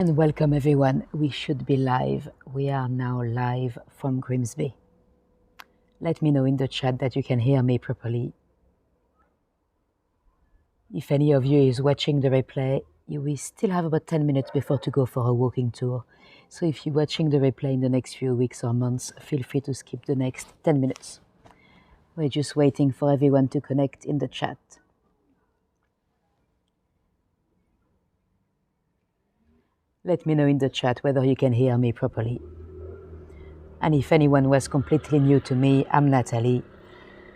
And welcome everyone. We should be live. We are now live from Grimsby. Let me know in the chat that you can hear me properly. If any of you is watching the replay, we still have about 10 minutes before to go for a walking tour. So if you're watching the replay in the next few weeks or months, feel free to skip the next 10 minutes. We're just waiting for everyone to connect in the chat. Let me know in the chat whether you can hear me properly. And if anyone was completely new to me, I'm Natalie,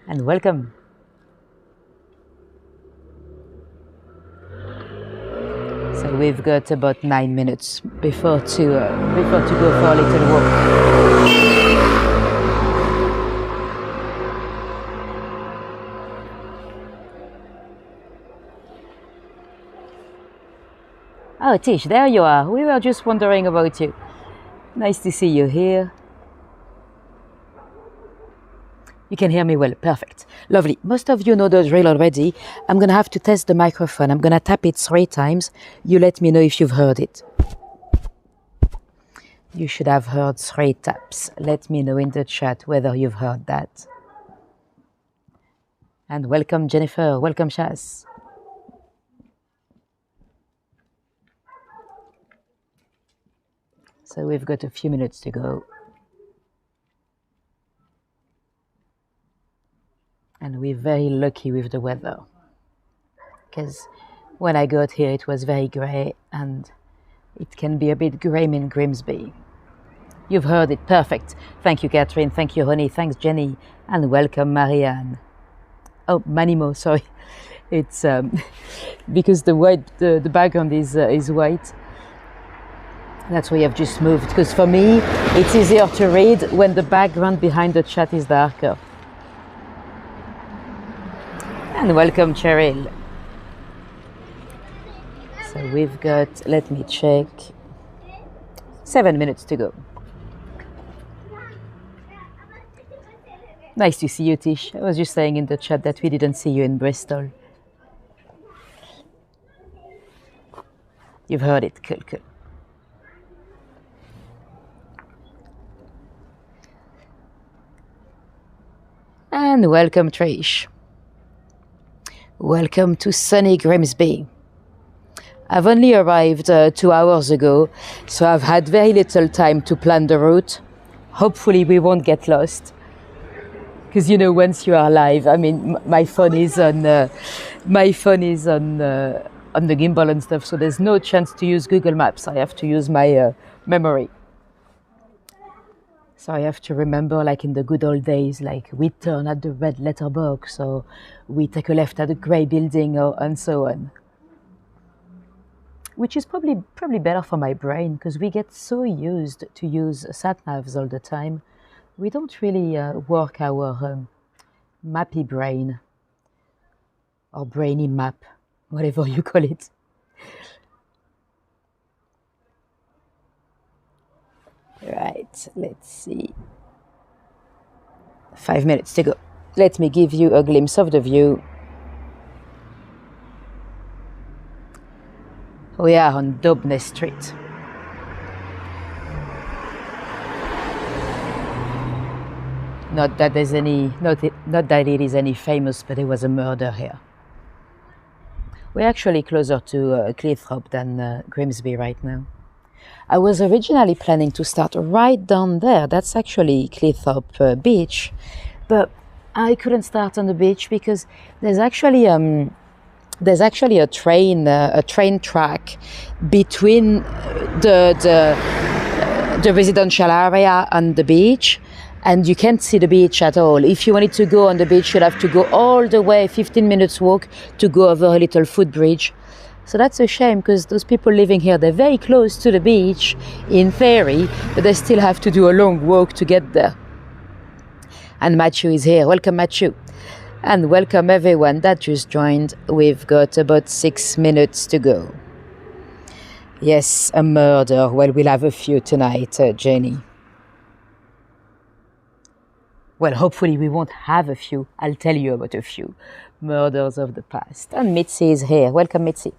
and welcome. So we've got about 9 minutes before to go for a little walk. Oh, Tish, there you are. We were just wondering about you. Nice to see you here. You can hear me well. Perfect. Lovely. Most of you know the drill already. I'm going to have to test the microphone. I'm going to tap it 3 times. You let me know if you've heard it. You should have heard 3 taps. Let me know in the chat whether you've heard that. And welcome, Jennifer. Welcome, Shaz. So we've got a few minutes to go. And we're very lucky with the weather. Because when I got here, it was very grey and it can be a bit grim in Grimsby. You've heard it. Perfect. Thank you, Catherine. Thank you, Honey. Thanks, Jenny. And welcome, Marianne. Oh, Manimo, sorry. It's because the background is white. That's why I've just moved, because for me, it's easier to read when the background behind the chat is darker. And welcome, Cheryl. So we've got, let me check, 7 minutes to go. Nice to see you, Tish. I was just saying in the chat that we didn't see you in Bristol. You've heard it. Cool, cool. And welcome, Trish. Welcome to sunny Grimsby. I've only arrived 2 hours ago, so I've had very little time to plan the route. Hopefully we won't get lost. Because, you know, once you are live, I mean, my phone is on the gimbal and stuff, so there's no chance to use Google Maps. I have to use my memory. So I have to remember, like in the good old days, like we turn at the red letterbox, or we take a left at the grey building, and so on. Which is probably better for my brain, because we get so used to use sat-navs all the time. We don't really work our mappy brain, or brainy map, whatever you call it. Right, let's see. 5 minutes to go. Let me give you a glimpse of the view. We are on Dobney Street. Not that it is any famous, but there was a murder here. We're actually closer to Cleethorpes than Grimsby right now. I was originally planning to start right down there. That's actually Cleethorpes beach, but I couldn't start on the beach because there's actually a train track between the residential area and the beach, and you can't see the beach at all. If you wanted to go on the beach, you'd have to go all the way, 15 minutes walk to go over a little footbridge. So that's a shame, because those people living here, they're very close to the beach in theory, but they still have to do a long walk to get there. And Matthew is here. Welcome, Matthew. And welcome everyone that just joined. We've got about 6 minutes to go. Yes, a murder. Well, we'll have a few tonight, Jenny. Well, hopefully we won't have a few. I'll tell you about a few murders of the past. And Mitzi is here. Welcome, Mitzi.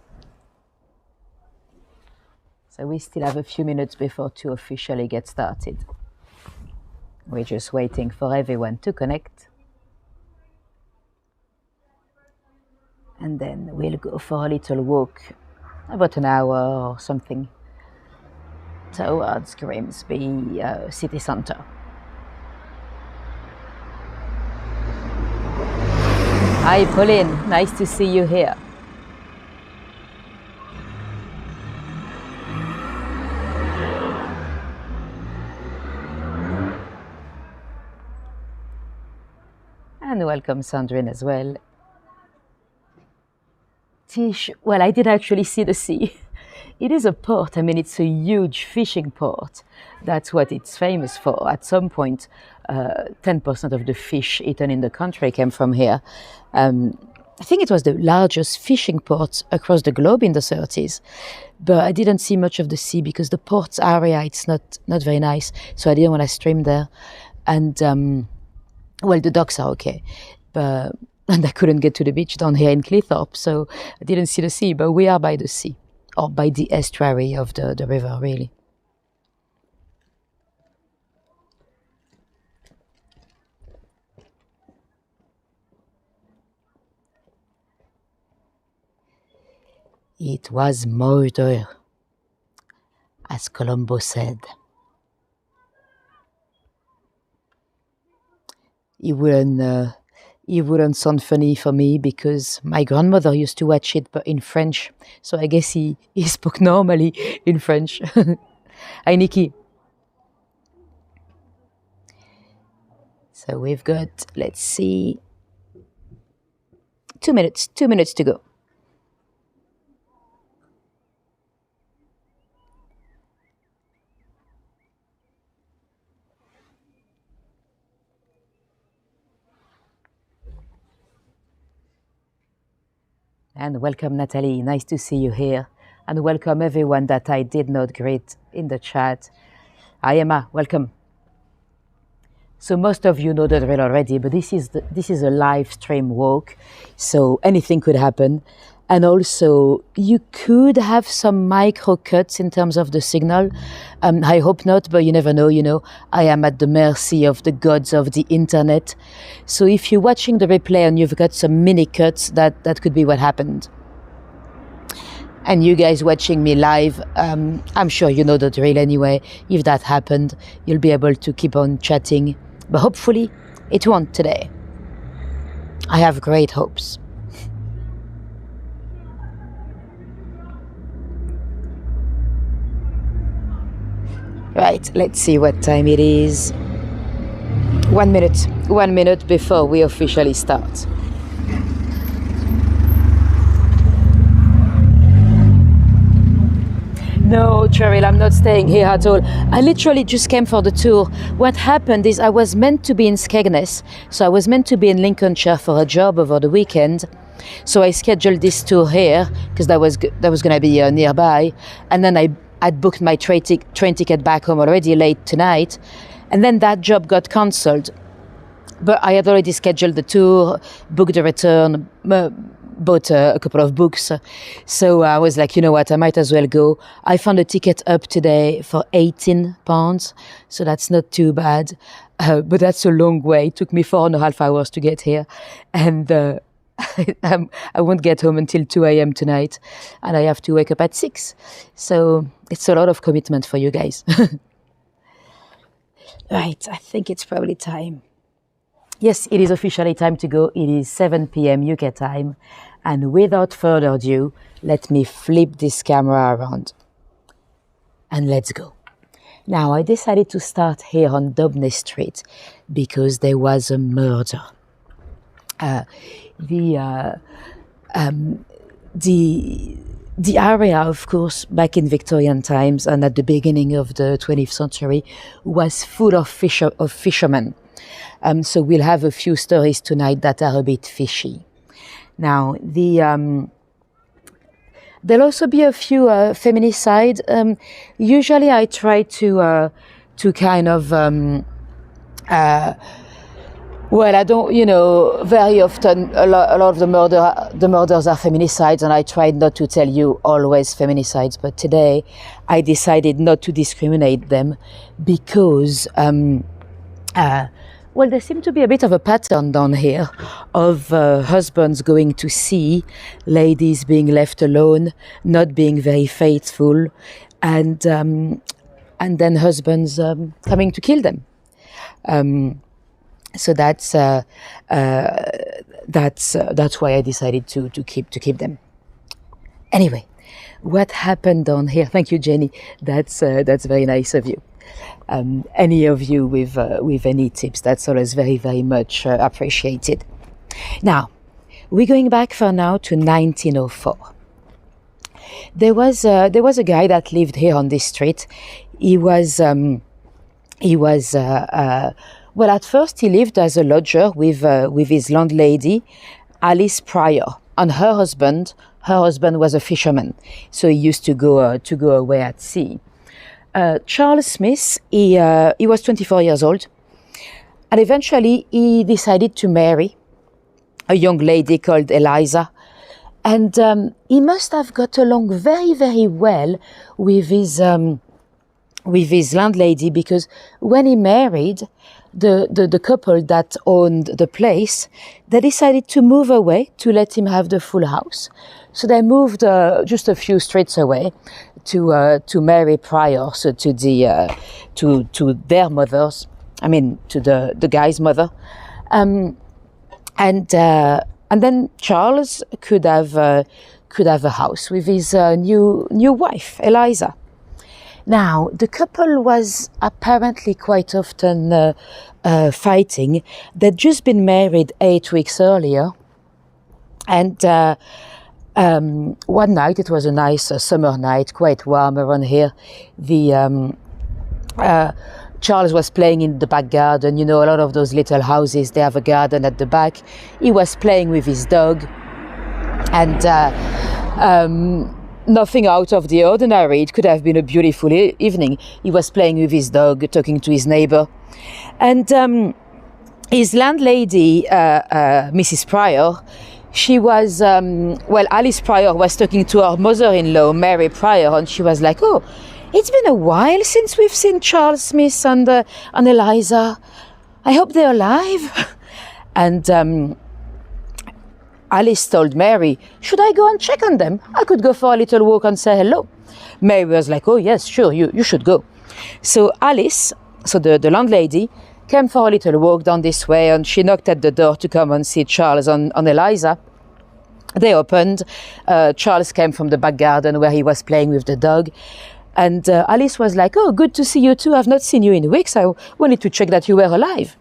So we still have a few minutes before to officially get started. We're just waiting for everyone to connect. And then we'll go for a little walk, about an hour or something, towards Grimsby city centre. Hi Pauline, nice to see you here. And welcome Sandrine as well. Tish, well, I did actually see the sea. It is a port. I mean, it's a huge fishing port. That's what it's famous for. At some point, 10% of the fish eaten in the country came from here. I think it was the largest fishing port across the globe in the 30s. But I didn't see much of the sea because the port area, it's not very nice. So I didn't want to swim there. And, well, the docks are okay. And I couldn't get to the beach down here in Cleethorpes, so I didn't see the sea, but we are by the sea, or by the estuary of the river, really. It was murder, as Colombo said. It wouldn't sound funny for me because my grandmother used to watch it, but in French. So I guess he spoke normally in French. Hi, Nikki. So we've got, let's see, 2 minutes to go. And welcome, Natalie. Nice to see you here. And welcome everyone that I did not greet in the chat. Hi, Emma. Welcome. So most of you know the drill already, but this is a live stream walk, so anything could happen. And also, you could have some micro cuts in terms of the signal. I hope not, but you never know, you know. I am at the mercy of the gods of the internet. So if you're watching the replay and you've got some mini cuts, that could be what happened. And you guys watching me live, I'm sure you know the drill anyway. If that happened, you'll be able to keep on chatting. But hopefully, it won't today. I have great hopes. Right, let's see what time it is. 1 minute. 1 minute before we officially start. No, Cheryl, I'm not staying here at all. I literally just came for the tour. What happened is I was meant to be in Skegness, so I was meant to be in Lincolnshire for a job over the weekend. So I scheduled this tour here because that was going to be nearby, and then I'd booked my train ticket back home already late tonight, and then that job got cancelled. But I had already scheduled the tour, booked the return, bought a couple of books. So I was like, you know what, I might as well go. I found a ticket up today for £18, so that's not too bad. But that's a long way. It took me 4.5 hours to get here. And I won't get home until 2 a.m. tonight, and I have to wake up at 6. So it's a lot of commitment for you guys. Right, I think it's probably time. Yes, it is officially time to go. It is 7 p.m. UK time. And without further ado, let me flip this camera around. And let's go. Now, I decided to start here on Dobney Street because there was a murder. The area, of course, back in Victorian times and at the beginning of the 20th century, was full of fishermen. So we'll have a few stories tonight that are a bit fishy. Now, there'll also be a few feminicide. Usually, I try to kind of Well, I don't, very often a lot of the murders are feminicides, and I tried not to tell you always feminicides, but today I decided not to discriminate them because, well, there seems to be a bit of a pattern down here of husbands going to sea, ladies being left alone, not being very faithful, and then husbands coming to kill them. So that's why I decided to keep them. Anyway, what happened down here? Thank you, Jenny. That's very nice of you. Any of you with any tips? That's always very, very much appreciated. Now, we're going back for now to 1904. There was a guy that lived here on this street. Well, at first he lived as a lodger with his landlady, Alice Pryor, and her husband was a fisherman, so he used to go away at sea. Charles Smith, he was 24 years old, and eventually he decided to marry a young lady called Eliza, and he must have got along very, very well with his landlady, because when he married, the couple that owned the place, they decided to move away to let him have the full house. So they moved just a few streets away to Mary Pryor, so to their mothers. I mean, to the guy's mother, and then Charles could have a house with his new wife, Eliza. Now, the couple was apparently quite often fighting. They'd just been married 8 weeks earlier. And one night, it was a nice summer night, quite warm around here. Charles was playing in the back garden. A lot of those little houses, they have a garden at the back. He was playing with his dog. And nothing out of the ordinary. It could have been a beautiful evening. He was playing with his dog, talking to his neighbor. And his landlady, Mrs. Pryor, she was, Alice Pryor was talking to her mother-in-law, Mary Pryor, and she was like, "Oh, it's been a while since we've seen Charles Smith and Eliza. I hope they're alive." And Alice told Mary, "Should I go and check on them? I could go for a little walk and say hello." Mary was like, "Oh yes, sure, you should go." So Alice, the landlady, came for a little walk down this way, and she knocked at the door to come and see Charles and Eliza. They opened. Charles came from the back garden where he was playing with the dog. And Alice was like, "Oh, good to see you too. I've not seen you in weeks. I wanted to check that you were alive."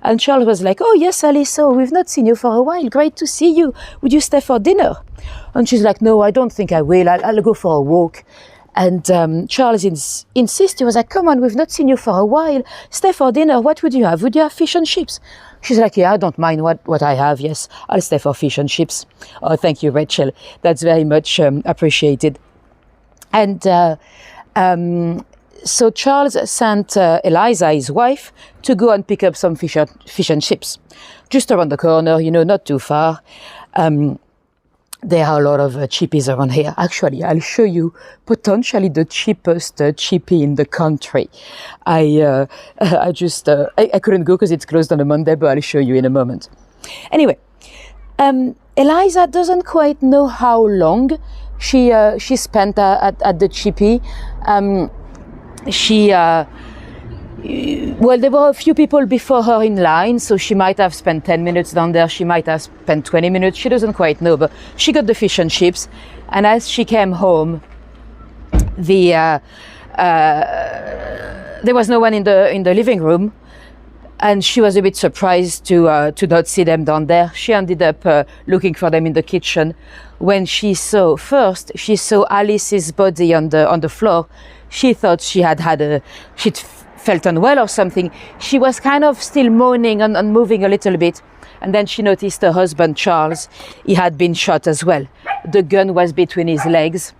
And Charles was like, "Oh, yes, Alice, we've not seen you for a while. Great to see you. Would you stay for dinner?" And she's like, "No, I don't think I will. I'll go for a walk." And Charles insisted. He was like, "Come on, we've not seen you for a while. Stay for dinner. What would you have? Would you have fish and chips?" She's like, "Yeah, I don't mind what I have. Yes, I'll stay for fish and chips." "Oh, thank you, Rachel. That's very much appreciated." And so Charles sent Eliza, his wife, to go and pick up some fish and chips, just around the corner, not too far. There are a lot of chippies around here. Actually, I'll show you potentially the cheapest chippy in the country. I couldn't go because it's closed on a Monday, but I'll show you in a moment. Anyway, Eliza doesn't quite know how long she spent at the chippy. There were a few people before her in line, so she might have spent 10 minutes down there. She might have spent 20 minutes. She doesn't quite know, but she got the fish and chips. And as she came home, there was no one in the living room, and she was a bit surprised to not see them down there. She ended up looking for them in the kitchen. When she saw Alice's body on the floor, she thought she'd felt unwell or something. She was kind of still moaning and moving a little bit. And then she noticed her husband, Charles, he had been shot as well. The gun was between his legs.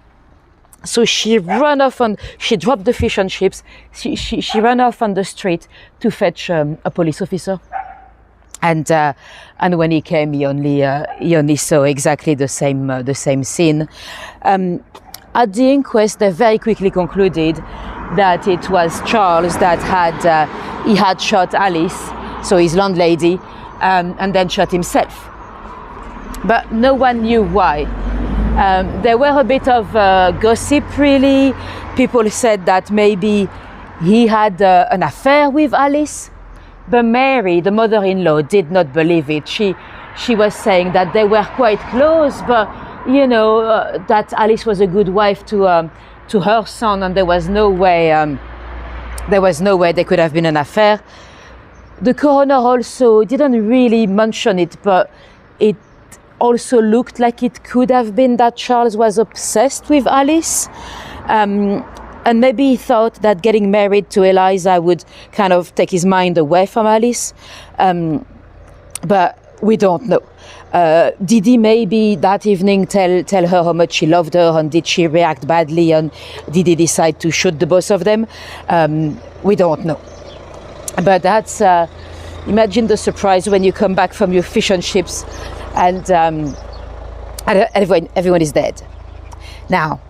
So she ran off she dropped the fish and chips. She ran off on the street to fetch a police officer. And when he came, he only saw exactly the same scene. At the inquest, they very quickly concluded that it was Charles that had shot Alice, so his landlady, and then shot himself. But no one knew why. There were a bit of gossip, really. People said that maybe he had an affair with Alice. But Mary, the mother-in-law, did not believe it. She was saying that they were quite close, but that Alice was a good wife to her son, and there was no way they could have been an affair. The coroner also didn't really mention it, but it also looked like it could have been that Charles was obsessed with Alice. And maybe he thought that getting married to Eliza would kind of take his mind away from Alice. But we don't know. Did he maybe that evening tell her how much he loved her, and did she react badly, and did he decide to shoot the both of them? We don't know. But that's, imagine the surprise when you come back from your fish and chips and everyone is dead. Now,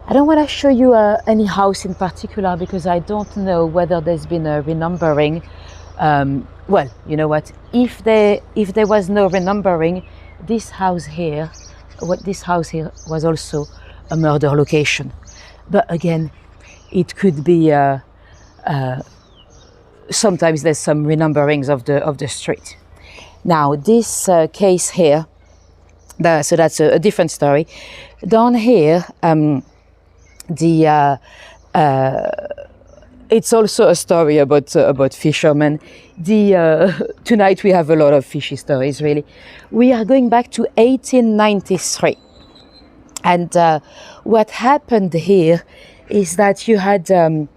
I don't want to show you any house in particular because I don't know whether there's been a renumbering. Well, you know what? If there was no renumbering, this house here was also a murder location. But again, it could be. Sometimes there's some renumberings of the street. Now this case here, so that's a different story. Down here. It's also a story about fishermen. Tonight we have a lot of fishy stories, really. We are going back to 1893. And what happened here is that you had a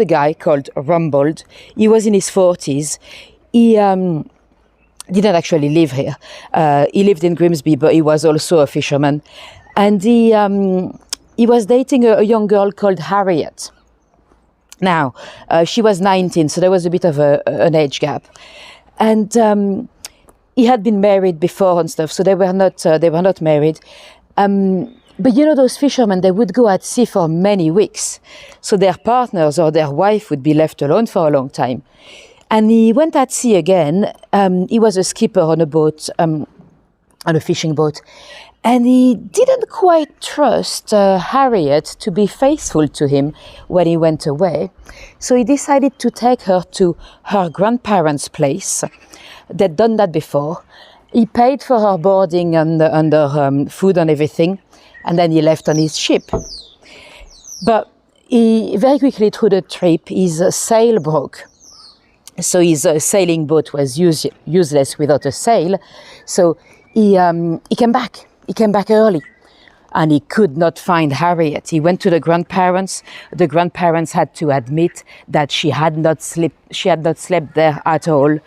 guy called Rumbold. He was in his 40s. He didn't actually live here. He lived in Grimsby, but he was also a fisherman. And he was dating a young girl called Harriet. Now, she was 19, so there was a bit of an age gap. And he had been married before and stuff, so they were not married. But those fishermen, they would go at sea for many weeks. So their partners or their wife would be left alone for a long time. And he went at sea again. He was a skipper on a boat, on a fishing boat. And he didn't quite trust Harriet to be faithful to him when he went away. So he decided to take her to her grandparents' place. They'd done that before. He paid for her boarding and her food and everything. And then he left on his ship. But he very quickly through the trip, his sail broke. So his sailing boat was useless without a sail. So he came back. He came back early and he could not find Harriet. He went to the grandparents. The grandparents had to admit that she had not slept there at all.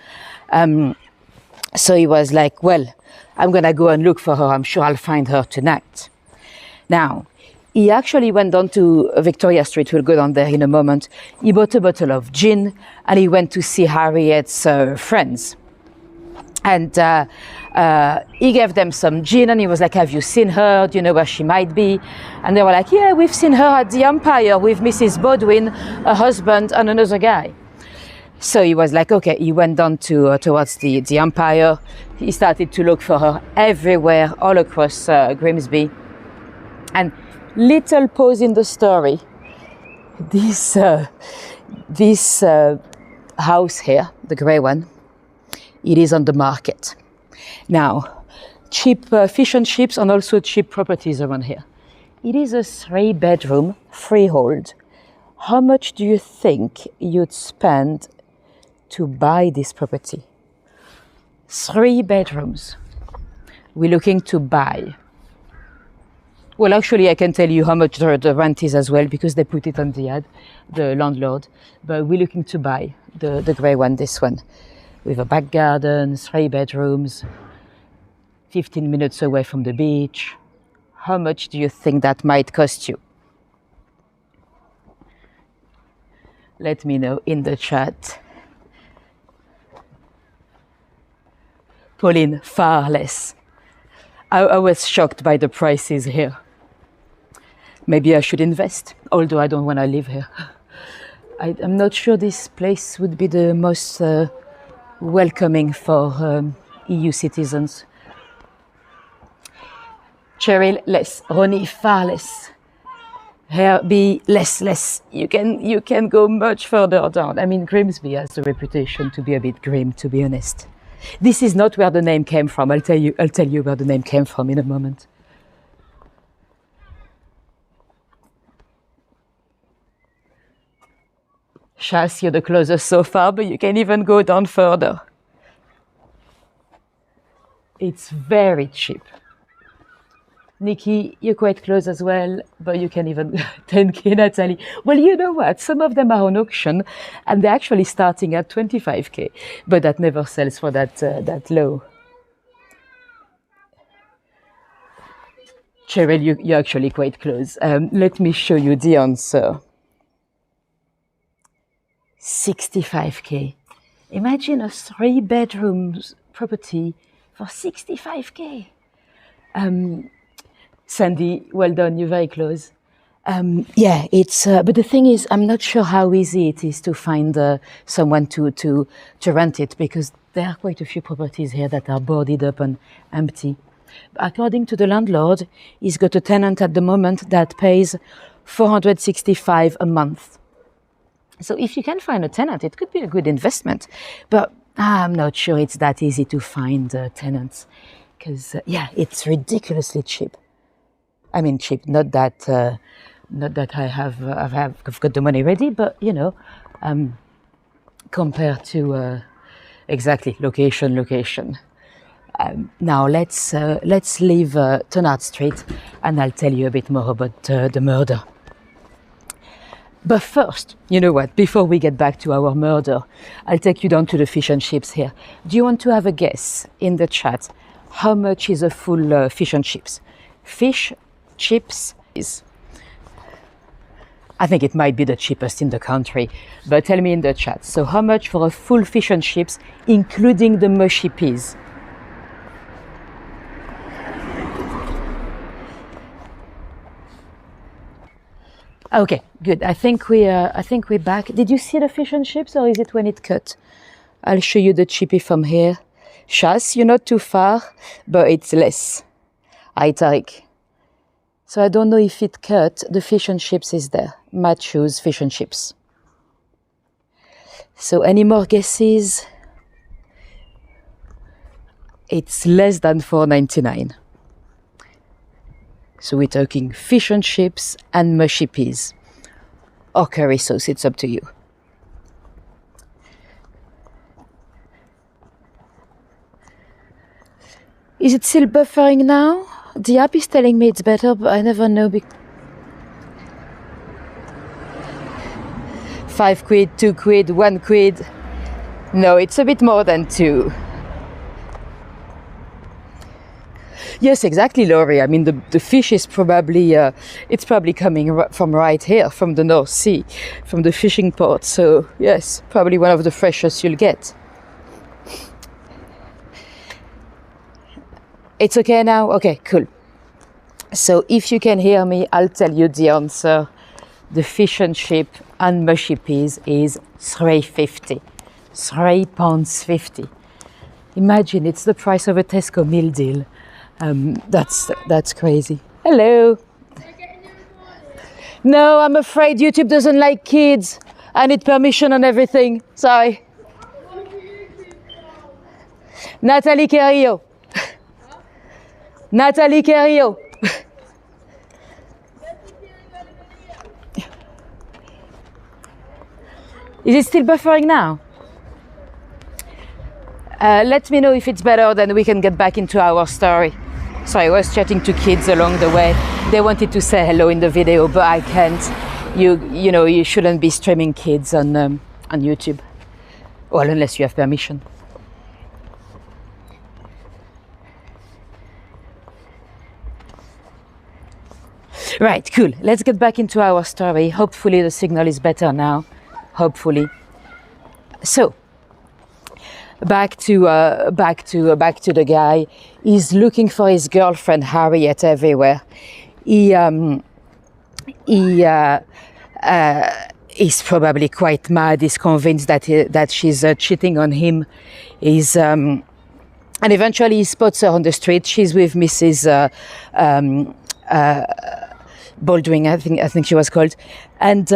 So he was like, well, I'm going to go and look for her. I'm sure I'll find her tonight. Now, he actually went down to Victoria Street. We'll go down there in a moment. He bought a bottle of gin and he went to see Harriet's friends. And he gave them some gin and he was like, have you seen her? Do you know where she might be? And they were like, yeah, we've seen her at the Empire with Mrs. Bodwin, her husband, and another guy. So he was like, okay, he went down towards the Empire. He started to look for her everywhere, all across Grimsby. And little pause in the story. This house here, the grey one, it is on the market. Now, cheap fish and chips and also cheap properties around here. It is a 3-bedroom freehold. How much do you think you'd spend to buy this property? 3 bedrooms. We're looking to buy. Well, actually, I can tell you how much the rent is as well because they put it on the ad, the landlord. But we're looking to buy the grey one, this one, with a back garden, 3 bedrooms, 15 minutes away from the beach. How much do you think that might cost you? Let me know in the chat. Pauline, far less. I was shocked by the prices here. Maybe I should invest, although I don't want to live here. I'm not sure this place would be the most welcoming for EU citizens. Cheryl, less. Ronnie, far less. Here, be less. You can go much further down. I mean, Grimsby has the reputation to be a bit grim, to be honest. This is not where the name came from. I'll tell you where the name came from in a moment. Chas, you're the closest so far, but you can even go down further. It's very cheap. Nikki, you're quite close as well, but you can even 10K, Natalie. Well, you know what? Some of them are on auction, and they're actually starting at 25K, but that never sells for that low. Cheryl, you're actually quite close. Let me show you the answer. 65K. Imagine a 3-bedroom property for 65K. Sandy, well done, you're very close. Yeah, it's. But the thing is, I'm not sure how easy it is to find someone to rent it, because there are quite a few properties here that are boarded up and empty. According to the landlord, he's got a tenant at the moment that pays $465 a month. So if you can find a tenant, it could be a good investment. But I'm not sure it's that easy to find tenants, because yeah, it's ridiculously cheap. I mean, cheap. Not that I've got the money ready, but you know, compared to exactly location. Now let's leave Tonard Street, and I'll tell you a bit more about the murder. But first, you know what? Before we get back to our murder, I'll take you down to the fish and chips here. Do you want to have a guess in the chat? How much is a full fish and chips? Fish chips is, I think it might be the cheapest in the country, but tell me in the chat. So how much for a full fish and chips, including the mushy peas? Okay, good. I think we're back. Did you see the fish and chips, or is it when it cut? I'll show you the chippy from here. Chas, you're not too far, but it's less. Hi, Tariq. So I don't know if it cut. The fish and chips is there. Matthew's fish and chips. So any more guesses? It's less than $4.99. So we're talking fish and chips and mushy peas. Or curry sauce, it's up to you. Is it still buffering now? The app is telling me it's better, but I never know. £5, £2, £1. No, it's a bit more than 2. Yes, exactly, Laurie. I mean, the fish is probably, it's probably coming from right here, from the North Sea, from the fishing port. So, yes, probably one of the freshest you'll get. It's okay now? Okay, cool. So if you can hear me, I'll tell you the answer. The fish and chip and mushy peas is £3.50. £3.50. Imagine, it's the price of a Tesco meal deal. That's crazy. Hello. No, I'm afraid YouTube doesn't like kids. I need permission on everything. Sorry. Natalie Carrillo. Natalie Carrillo. Is it still buffering now? Let me know if it's better, then we can get back into our story. Sorry, I was chatting to kids along the way. They wanted to say hello in the video, but I can't. You know, you shouldn't be streaming kids on YouTube. Well, unless you have permission. Right, cool. Let's get back into our story. Hopefully the signal is better now. Hopefully. So, back to the guy. He's looking for his girlfriend Harriet everywhere. He's probably quite mad. He's convinced that she's cheating on him. And eventually he spots her on the street. She's with Mrs. Baldwin, I think she was called. And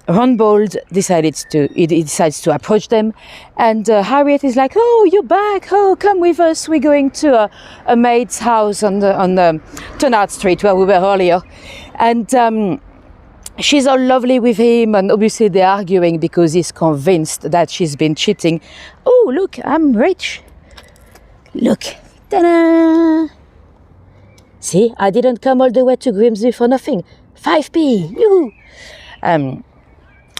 Ron Bold decides to approach them. And Harriet is like, "Oh, you're back. Oh, come with us. We're going to a maid's house on the Turnard Street where we were earlier." And she's all lovely with him, and obviously they're arguing because he's convinced that she's been cheating. "Oh, look, I'm rich. Look, ta-da! See, I didn't come all the way to Grimsby for nothing. 5p, yoo-hoo!"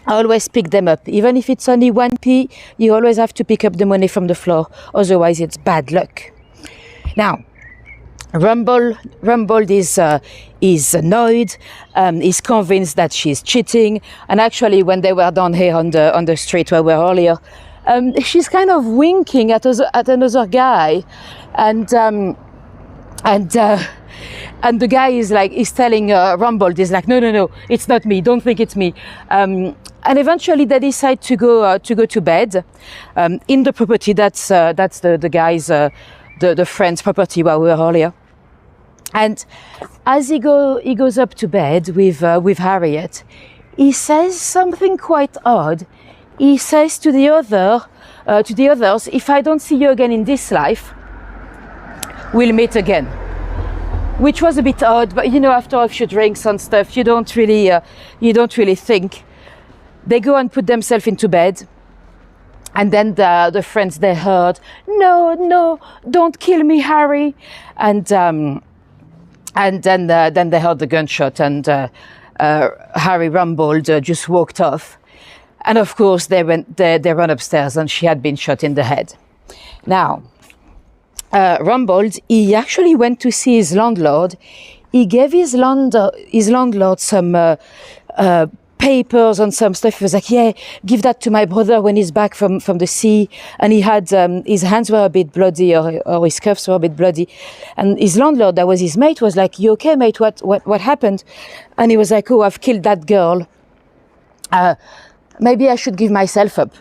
I always pick them up. Even if it's only 1p, you always have to pick up the money from the floor. Otherwise, it's bad luck. Now, Rumbold is annoyed. He's convinced that she's cheating. And actually, when they were down here on the street where we were earlier, she's kind of winking at another guy, and the guy is telling Rumbold, is like, no, it's not me. Don't think it's me. And eventually they decide to go to bed in the property. That's the guy's the friend's property where we were earlier. And as he goes up to bed with Harriet, he says something quite odd. He says to the others, "If I don't see you again in this life, we'll meet again." Which was a bit odd, but after a few drinks and stuff, you don't really think. They go and put themselves into bed, and then the friends, they heard, "No, don't kill me, Harry," and then they heard the gunshot, and Harry Rumbold just walked off. And of course, they run upstairs, and she had been shot in the head. Now, Rumbold, he actually went to see his landlord. He gave his landlord some papers and some stuff. He was like, "Yeah, give that to my brother when he's back from the sea." And he had his hands were a bit bloody, or his cuffs were a bit bloody. And his landlord, that was his mate, was like, "You okay, mate? What happened?" And he was like, "Oh, I've killed that girl. Maybe I should give myself up."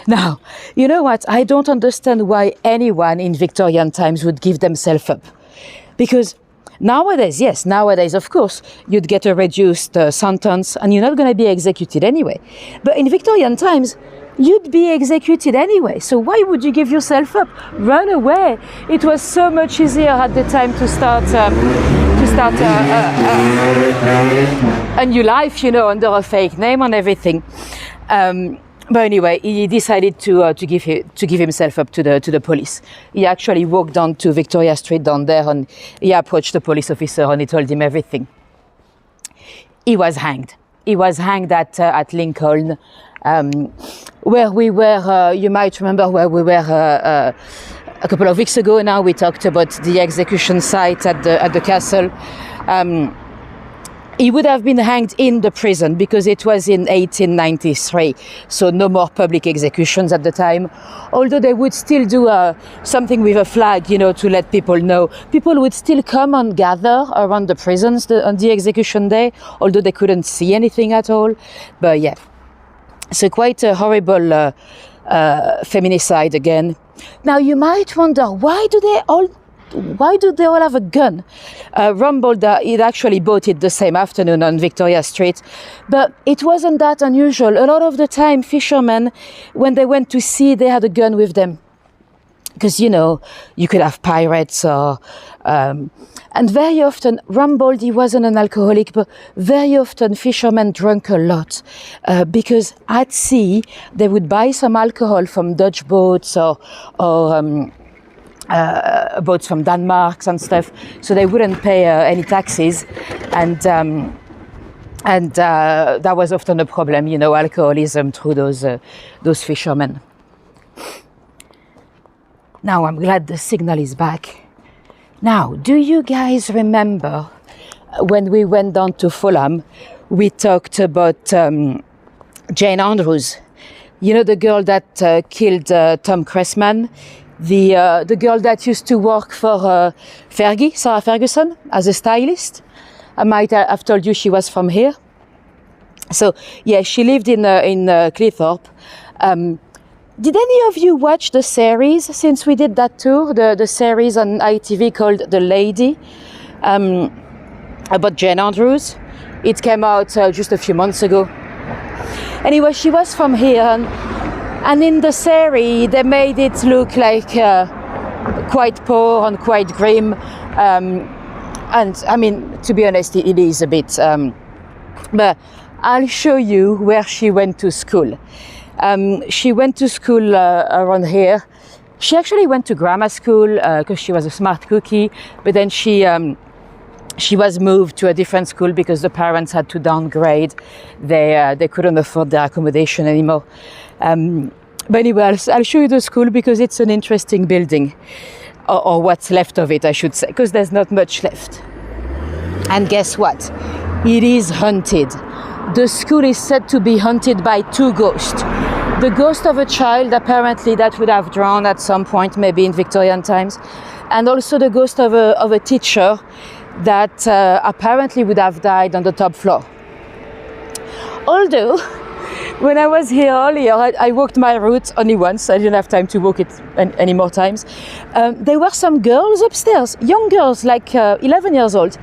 Now, you know what? I don't understand why anyone in Victorian times would give themselves up. Because nowadays, of course, you'd get a reduced sentence and you're not going to be executed anyway. But in Victorian times, you'd be executed anyway. So why would you give yourself up? Run away. It was so much easier at the time to start a new life, under a fake name and everything. But anyway, he decided to give himself up to the police. He actually walked down to Victoria Street down there, and he approached the police officer and he told him everything. He was hanged. He was hanged at Lincoln, where we were. You might remember where we were a couple of weeks ago. Now we talked about the execution site at the castle. He would have been hanged in the prison because it was in 1893, so no more public executions at the time. Although they would still do something with a flag, to let people know. People would still come and gather around the prisons on the execution day, although they couldn't see anything at all. But yeah, so quite a horrible feminicide again. Now you might wonder, why do they all have a gun? Rumbold, he'd actually bought it the same afternoon on Victoria Street, but it wasn't that unusual. A lot of the time, fishermen, when they went to sea, they had a gun with them. Because, you could have pirates or... and very often, Rumbold, he wasn't an alcoholic, but very often fishermen drank a lot. Because at sea, they would buy some alcohol from Dutch boats or boats from Denmark and stuff, so they wouldn't pay any taxes, and that was often a problem, alcoholism through those fishermen. Now I'm glad the signal is back. Now, do you guys remember when we went down to Fulham, we talked about Jane Andrews, You know, the girl that killed Tom Cressman, the girl that used to work for Sarah Ferguson, as a stylist. I might have told you she was from here. So yeah, she lived in Cleethorpes. Did any of you watch the series since we did that tour? The series on ITV called The Lady, about Jane Andrews. It came out just a few months ago. Anyway, she was from here, and in the series they made it look like quite poor and quite grim. And I mean, to be honest, it is a bit. But I'll show you where she went to school. She went to school around here. She actually went to grammar school because she was a smart cookie, but then she was moved to a different school because the parents had to downgrade. They couldn't afford their accommodation anymore. But anyway, I'll show you the school because it's an interesting building, or what's left of it, I should say, because there's not much left. And guess what? It is haunted. The school is said to be haunted by two ghosts. The ghost of a child, apparently, that would have drowned at some point, maybe in Victorian times, and also the ghost of a teacher that apparently would have died on the top floor. Although, when I was here earlier, I walked my route only once. I didn't have time to walk it any more times. There were some girls upstairs, young girls, like 11 years old,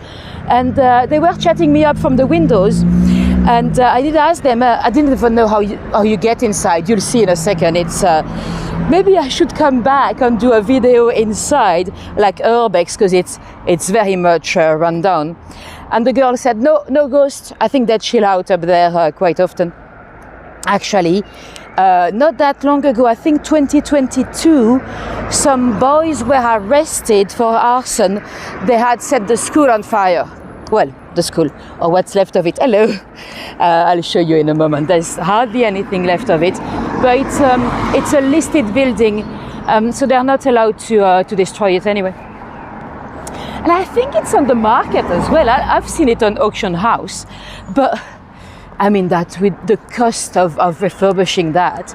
and they were chatting me up from the windows. And I did ask them, I didn't even know how you get inside. You'll see in a second. It's maybe I should come back and do a video inside, like Urbex, because it's very much run down. And the girl said, no ghost. I think they chill out up there quite often. Actually, not that long ago, I think 2022, some boys were arrested for arson. They had set the school on fire. Well, the school, or what's left of it. Hello. I'll show you in a moment. There's hardly anything left of it, but it's a listed building, so they're not allowed to destroy it anyway. And I think it's on the market as well. I've seen it on Auction House, but I mean that with the cost of refurbishing that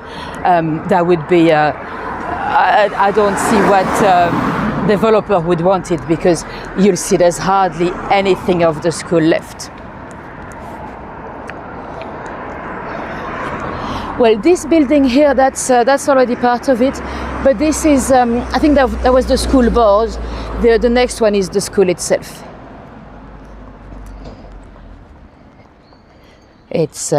would be. I don't see what. Developer would want it, because you'll see there's hardly anything of the school left. Well, this building here, that's already part of it, but this is, I think that was the school board. The next one is the school itself. It's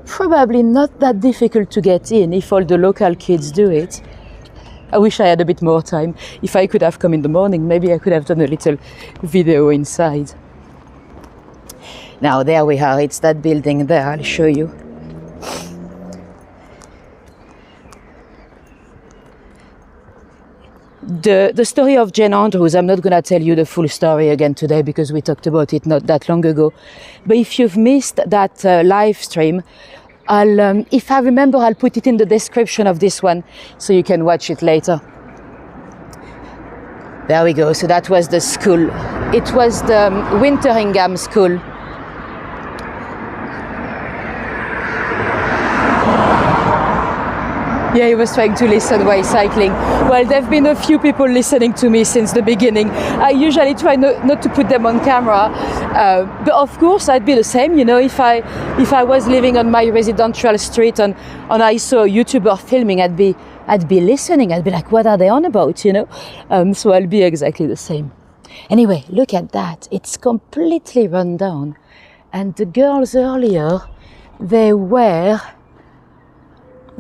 probably not that difficult to get in if all the local kids do it. I wish I had a bit more time. If I could have come in the morning, maybe I could have done a little video inside. Now there we are, it's that building there, I'll show you. The story of Jane Andrews, I'm not going to tell you the full story again today because we talked about it not that long ago. But if you've missed that live stream, if I remember, I'll put it in the description of this one so you can watch it later. There we go. So that was the school. It was the Winteringham School. Yeah, he was trying to listen while cycling. Well, there have been a few people listening to me since the beginning. I usually try not to put them on camera, but of course I'd be the same. You know, if I was living on my residential street and I saw a YouTuber filming, I'd be listening. I'd be like, what are they on about? You know, so I'll be exactly the same. Anyway, look at that. It's completely run down, and the girls earlier, they were.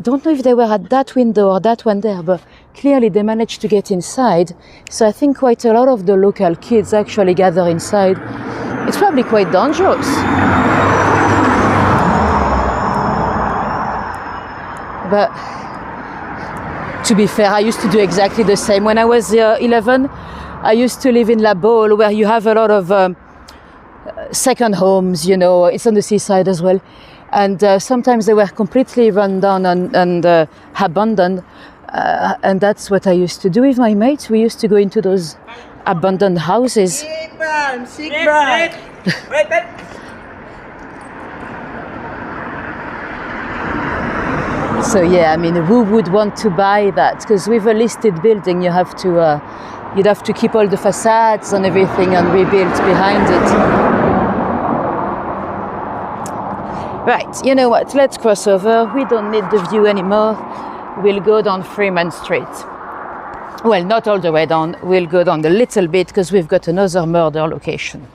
Don't know if they were at that window or that one there, but clearly they managed to get inside. So I think quite a lot of the local kids actually gather inside. It's probably quite dangerous. But to be fair, I used to do exactly the same. When I was 11, I used to live in La Baule, where you have a lot of second homes, you know, it's on the seaside as well. And sometimes they were completely run down and abandoned. And that's what I used to do with my mates. We used to go into those abandoned houses. So yeah, I mean, who would want to buy that? Because with a listed building, you'd have to keep all the facades and everything and rebuild behind it. Right, you know what? Let's cross over. We don't need the view anymore. We'll go down Freeman Street. Well, not all the way down. We'll go down a little bit because we've got another murder location.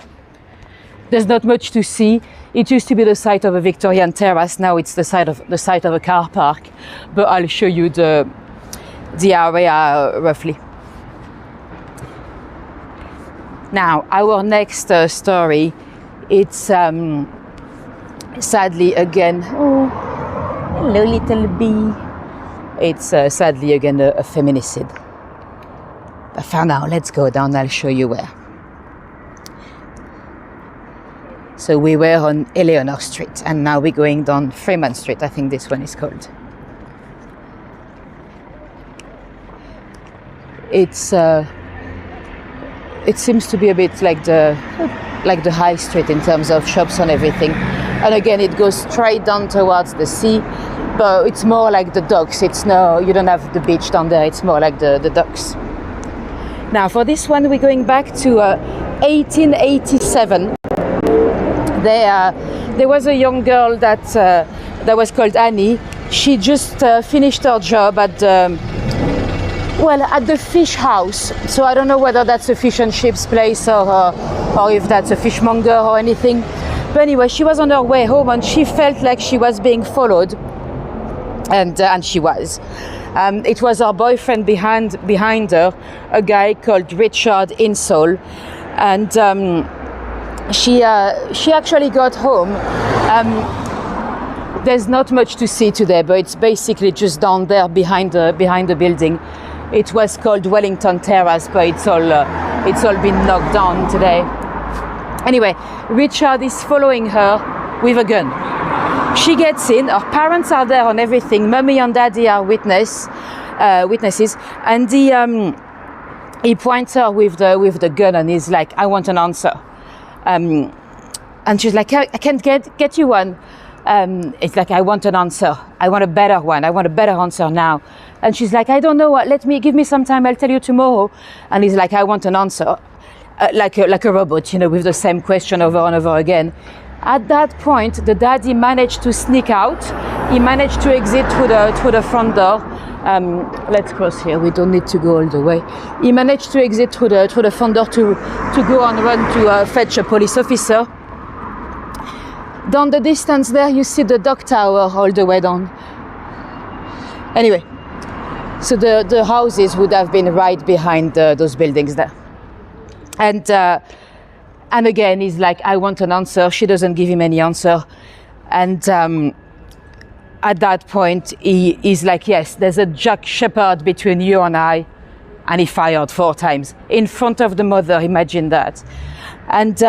There's not much to see. It used to be the site of a Victorian terrace. Now it's the site of a car park. But I'll show you the area roughly. Now, our next story, it's sadly again. Oh, hello, little bee. It's sadly again a feminicide. But for now, let's go down. I'll show you where. So we were on Eleanor Street, and now we're going down Freeman Street. I think this one is called. It seems to be a bit like the high street in terms of shops and everything. And again, it goes straight down towards the sea, but it's more like the docks. You don't have the beach down there. It's more like the docks. Now, for this one, we're going back to 1887. There was a young girl that was called Annie. She just finished her job at the fish house. So I don't know whether that's a fish and chips place or if that's a fishmonger or anything. But anyway, she was on her way home and she felt like she was being followed, and she was. It was her boyfriend behind her, a guy called Richard Insull, and she actually got home. There's not much to see today, but it's basically just down there behind the building. It was called Wellington Terrace, but it's all been knocked down today. Anyway, Richard is following her with a gun. She gets in. Her parents are there and everything. Mummy and Daddy are witnesses, and he points her with the gun and he's like, "I want an answer." And she's like, "I can't get you one." It's like, "I want an answer. I want a better one. I want a better answer now." And she's like, "I don't know what. Give me some time. I'll tell you tomorrow." And he's like, "I want an answer," like a robot, with the same question over and over again. At that point, the daddy managed to sneak out. He managed to exit through the front door. Let's cross here. We don't need to go all the way. He managed to exit through the front door to go and run to fetch a police officer. Down the distance there, you see the dock tower all the way down. Anyway, so the houses would have been right behind those buildings there. And again, he's like, "I want an answer." She doesn't give him any answer. And at that point, he's like, "Yes, there's a Jack Shepherd between you and I." And he fired 4 times in front of the mother. Imagine that. And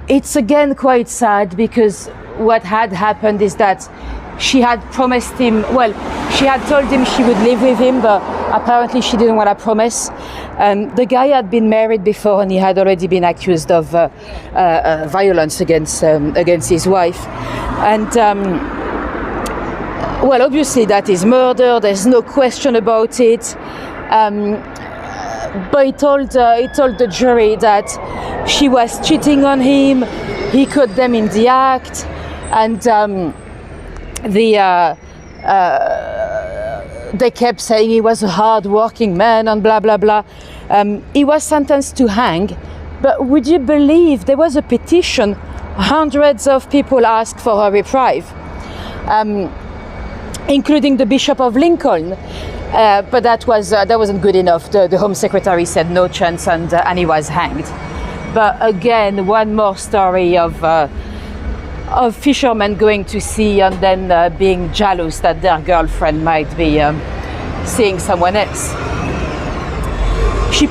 it's again quite sad, because what had happened is that she had promised him, she had told him she would live with him, but apparently she didn't want to promise. The guy had been married before, and he had already been accused of violence against his wife. And obviously that is murder. There's no question about it. But he told the jury that she was cheating on him. He caught them in the act, and they kept saying he was a hard-working man and blah blah blah. He was sentenced to hang, but would you believe there was a petition? Hundreds of people asked for a reprieve, including the Bishop of Lincoln. But that wasn't good enough. The Home Secretary said no chance, and he was hanged. But again, one more story of fishermen going to sea and then being jealous that their girlfriend might be seeing someone else. She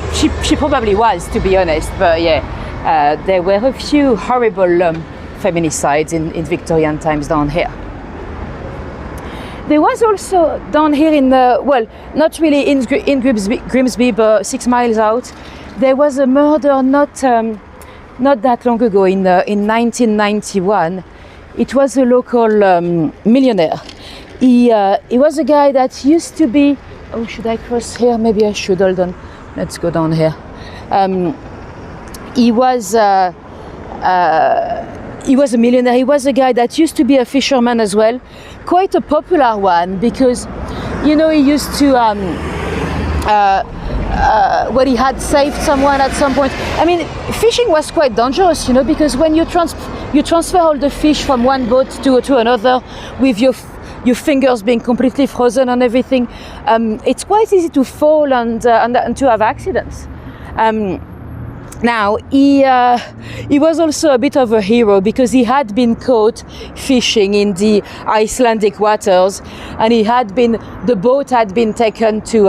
probably was, to be honest. But yeah, there were a few horrible feminicides in Victorian times down here. There was also down here not really in Grimsby, but 6 miles out, there was a murder not that long ago in 1991. It was a local millionaire He was a guy that used to be. Oh, should I cross here? Maybe I should. Hold on. Let's go down here. He was a millionaire. He was a guy that used to be a fisherman as well, quite a popular one, because, you know, he used to when he had saved someone at some point. I mean, fishing was quite dangerous, you know, because when you transfer all the fish from one boat to another with your fingers being completely frozen and everything, it's quite easy to fall and to have accidents. Now, he was also a bit of a hero because he had been caught fishing in the Icelandic waters, and the boat had been taken to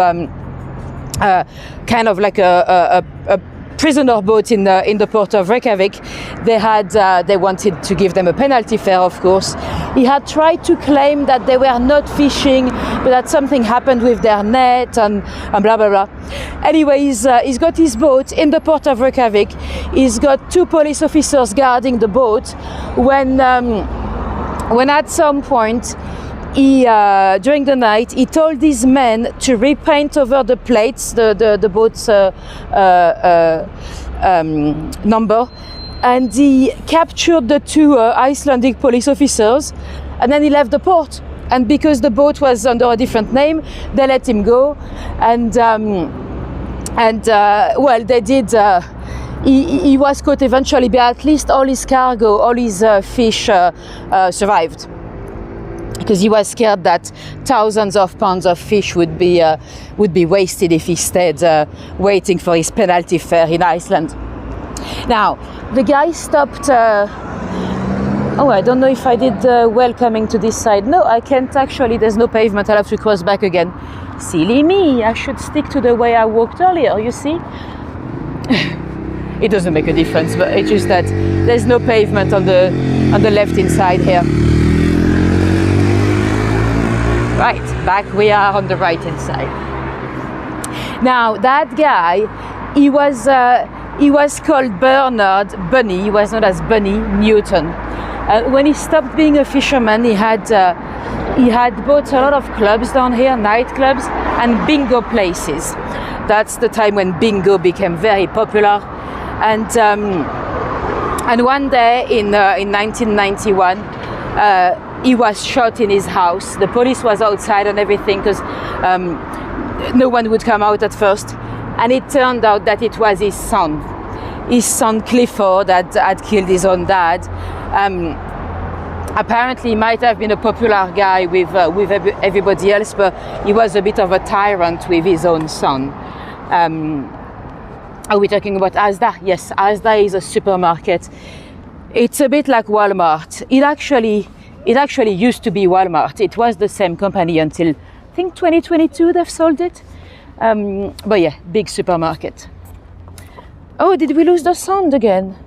kind of like a prisoner boat in the port of Reykjavik. They wanted to give them a penalty fare, of course. He had tried to claim that they were not fishing, but that something happened with their net and blah blah blah. Anyway, he's got his boat in the port of Reykjavik. He's got 2 police officers guarding the boat when at some point during the night, he told these men to repaint over the plates the boat's number, and he captured the 2 Icelandic police officers, and then he left the port. And because the boat was under a different name, they let him go, and well, they did. He was caught eventually, but at least all his cargo, all his fish survived, because he was scared that thousands of pounds of fish would be wasted if he stayed waiting for his penalty fare in Iceland. Now, the guy stopped. Oh, I don't know if I did well coming to this side. No, I can't actually. There's no pavement. I'll have to cross back again. Silly me. I should stick to the way I walked earlier. You see. It doesn't make a difference, but it's just that there's no pavement on the left-hand side here. Right, back we are on the right-hand side. Now, that guy, he was called Bernard Bunny. He was known as Bunny Newton. When he stopped being a fisherman, he had bought a lot of clubs down here, nightclubs and bingo places. That's the time when bingo became very popular. And one day in 1991, he was shot in his house. The police was outside and everything, because no one would come out at first. And it turned out that it was his son Clifford, that had killed his own dad. Apparently, he might have been a popular guy with everybody else, but he was a bit of a tyrant with his own son. Are we talking about Asda? Yes, Asda is a supermarket. It's a bit like Walmart. It actually used to be Walmart. It was the same company until, I think, 2022 they've sold it. But yeah, big supermarket. Oh, did we lose the sound again?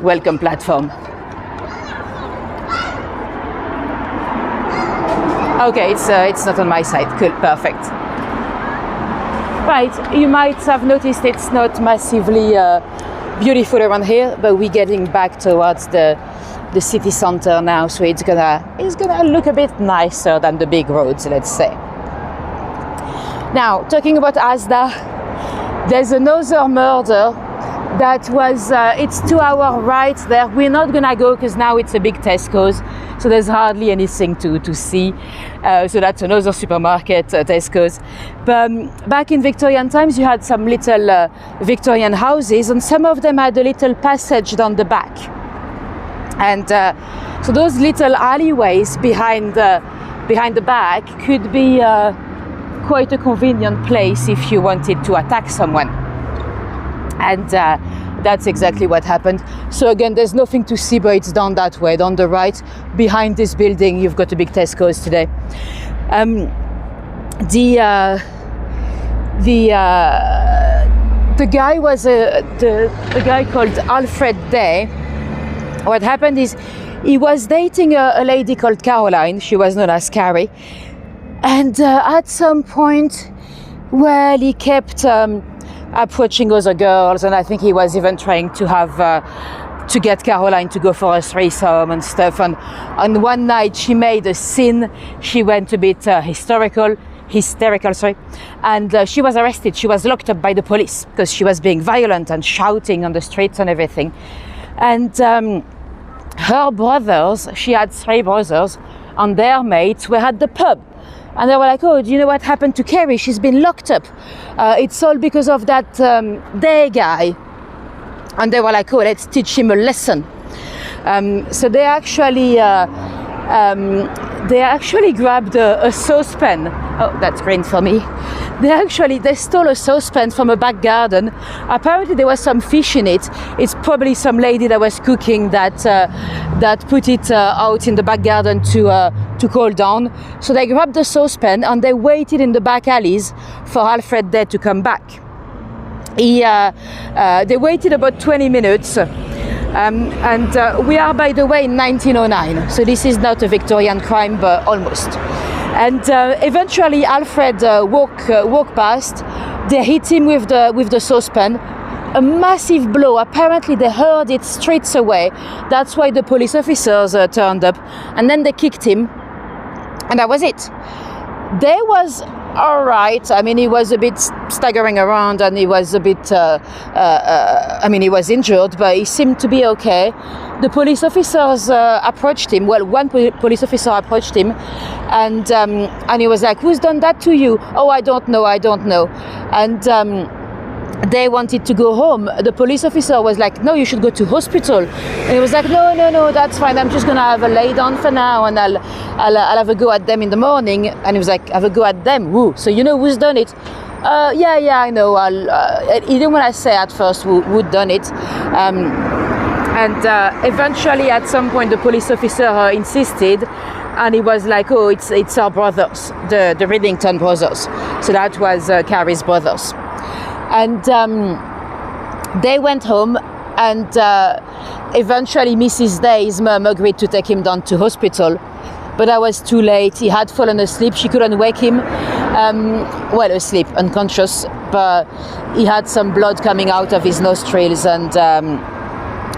Welcome platform. Okay, it's not on my side. Cool, perfect. Right, you might have noticed it's not massively beautiful around here, but we're getting back towards the city center now, so it's gonna look a bit nicer than the big roads, let's say. Now, talking about Asda, there's another murder that was, it's 2 hours right there. We're not gonna go because now it's a big Tesco's, so there's hardly anything to see. So that's another supermarket, Tesco's. But back in Victorian times, you had some little Victorian houses, and some of them had a little passage down the back. And so those little alleyways behind the back could be quite a convenient place if you wanted to attack someone. And that's exactly what happened. So again, there's nothing to see, but it's down that way, down the right. Behind this building, you've got a big Tesco's today. The guy was the guy called Alfred Day. What happened is he was dating a lady called Caroline. She was known as Carrie. And at some point, well, he kept approaching other girls, and I think he was even trying to have to get Caroline to go for a threesome and stuff. And one night she made a scene. She went a bit hysterical, and she was arrested. She was locked up by the police because she was being violent and shouting on the streets and everything. And her brothers, she had 3 brothers, and their mates were at the pub. And they were like, oh, do you know what happened to Carrie? She's been locked up. It's all because of that Day guy. And they were like, oh, let's teach him a lesson. So they actually grabbed a saucepan. Oh, that's green for me. They stole a saucepan from a back garden. Apparently there was some fish in it. It's probably some lady that was cooking that put it out in the back garden to cool down. So they grabbed the saucepan and they waited in the back alleys for Alfred there to come back. They waited about 20 minutes. And we are, by the way, in 1909, so this is not a Victorian crime, but almost. And eventually Alfred walked past. They hit him with the saucepan, a massive blow. Apparently they heard it streets away. That's why the police officers turned up, and then they kicked him, and that was it. There was all right. I mean, he was a bit staggering around, and he was a bit, he was injured, but he seemed to be okay. The police officers approached him. Well, one police officer approached him, and he was like, who's done that to you? Oh, I don't know. And they wanted to go home. The police officer was like, no, you should go to hospital. And he was like, no, that's fine. I'm just going to have a lay down for now, and I'll have a go at them in the morning. And he was like, have a go at them? Who? So you know who's done it? Yeah, I know. He didn't want to say at first who'd done it. Eventually, at some point, the police officer insisted, and he was like, oh, it's our brothers, the Riddington brothers. So that was Carrie's brothers. And they went home, and eventually Mrs. Day's mum agreed to take him down to hospital. But that was too late. He had fallen asleep. She couldn't wake him. Asleep, unconscious. But he had some blood coming out of his nostrils, and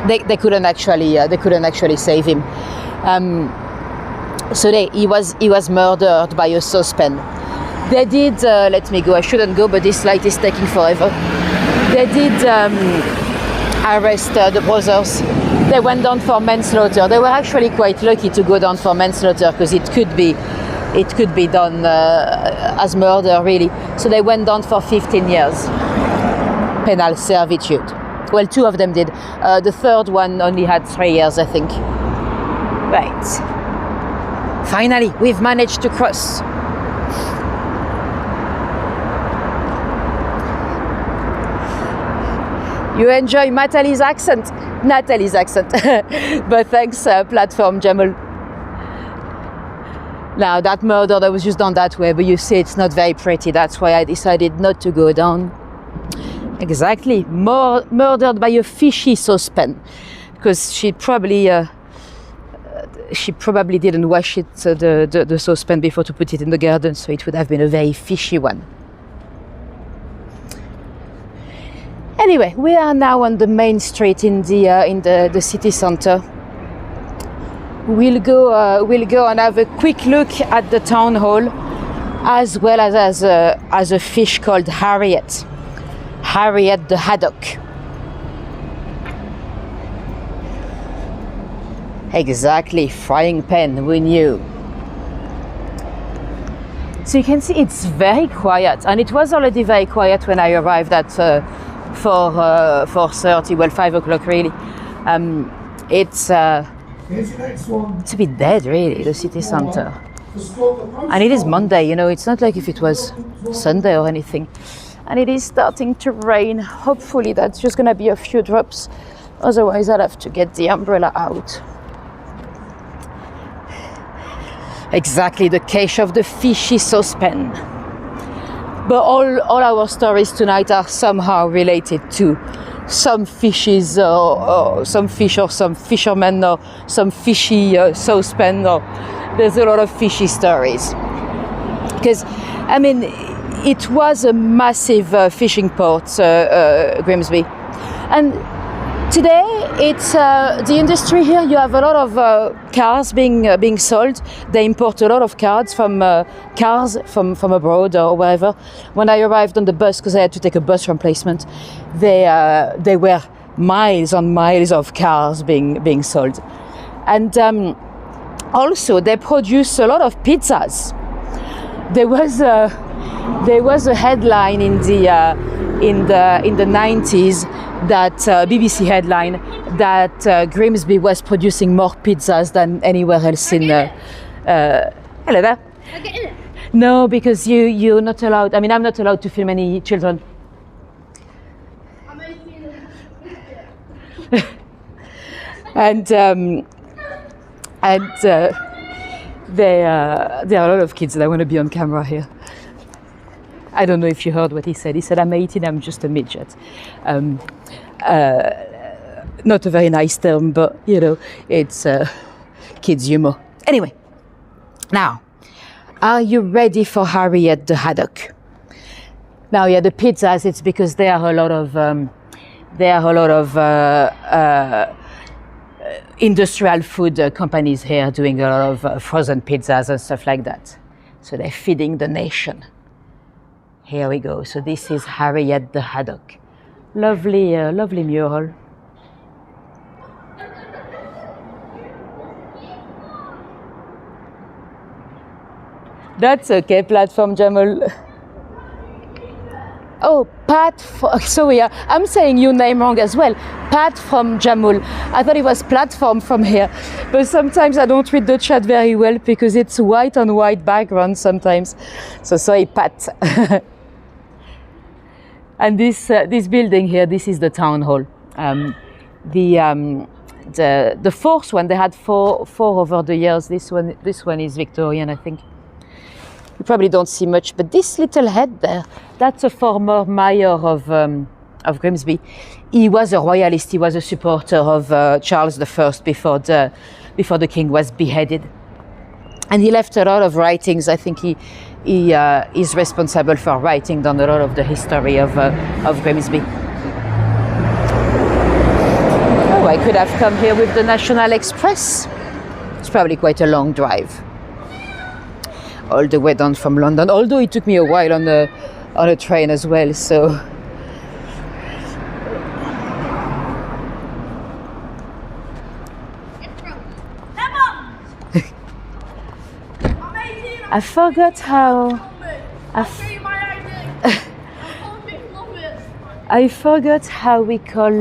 they couldn't actually save him. He was murdered by a saucepan. They did, let me go, I shouldn't go, but this light is taking forever. They did arrest the brothers. They went down for manslaughter. They were actually quite lucky to go down for manslaughter, because it could be done as murder, really. So they went down for 15 years. Penal servitude. Well, 2 of them did. The third one only had 3 years, I think. Right. Finally, we've managed to cross. You enjoy Natalie's accent, but thanks, Platform Jamal. Now, that murder that was just done that way, but you see it's not very pretty. That's why I decided not to go down. Exactly, murdered by a fishy saucepan, because she probably didn't wash it, the saucepan, before to put it in the garden, so it would have been a very fishy one. Anyway, we are now on the main street in the city centre. We'll go and have a quick look at the town hall, as well as a fish called Harriet the haddock. Exactly, frying pan, we knew. So you can see it's very quiet, and it was already very quiet when I arrived at 4:30, well, 5 o'clock really. It's a bit dead, really, the city centre. And it is Monday, it's not like if it was Sunday or anything. And it is starting to rain. Hopefully that's just going to be a few drops. Otherwise I'll have to get the umbrella out. Exactly, the cache of the fishy saucepan. But all our stories tonight are somehow related to some fishes, or some fish, or some fishermen, or some fishy saucepan. Or there's a lot of fishy stories. Because, it was a massive fishing port, Grimsby. And Today, it's the industry here. You have a lot of cars being sold. They import a lot of cars from abroad or wherever. When I arrived on the bus, because I had to take a bus replacement, they were miles on miles of cars being sold, and also they produce a lot of pizzas. There was a headline in the 90s, that BBC headline, that Grimsby was producing more pizzas than anywhere else in. Hello there. No, because you're not allowed. I mean, I'm not allowed to film any children. and there are a lot of kids that want to be on camera here. I don't know if you heard what he said. He said, "I'm 18, I'm just a midget." Not a very nice term, but you know, it's kids' humor. Anyway, now, are you ready for Harriet the Haddock? Now, yeah, the pizzas. It's because there are a lot of industrial food companies here doing a lot of frozen pizzas and stuff like that. So they're feeding the nation. Here we go. So this is Harriet the Haddock. Lovely, lovely mural. That's okay, platform Jamal. Oh, Pat, sorry, I'm saying your name wrong as well. Pat from Jamul. I thought it was platform from here. But sometimes I don't read the chat very well because it's white on white background sometimes. So sorry, Pat. And this building here, this is the town hall. The fourth one, they had four over the years. This one is Victorian, I think. You probably don't see much, but this little head there, that's a former mayor of Grimsby. He was a royalist. He was a supporter of Charles I before the king was beheaded, and he left a lot of writings. I think he is responsible for writing down a lot of the history of Grimsby. Oh, I could have come here with the National Express. It's probably quite a long drive. All the way down from London, although it took me a while on a train as well, so. I forgot how. I forgot how we call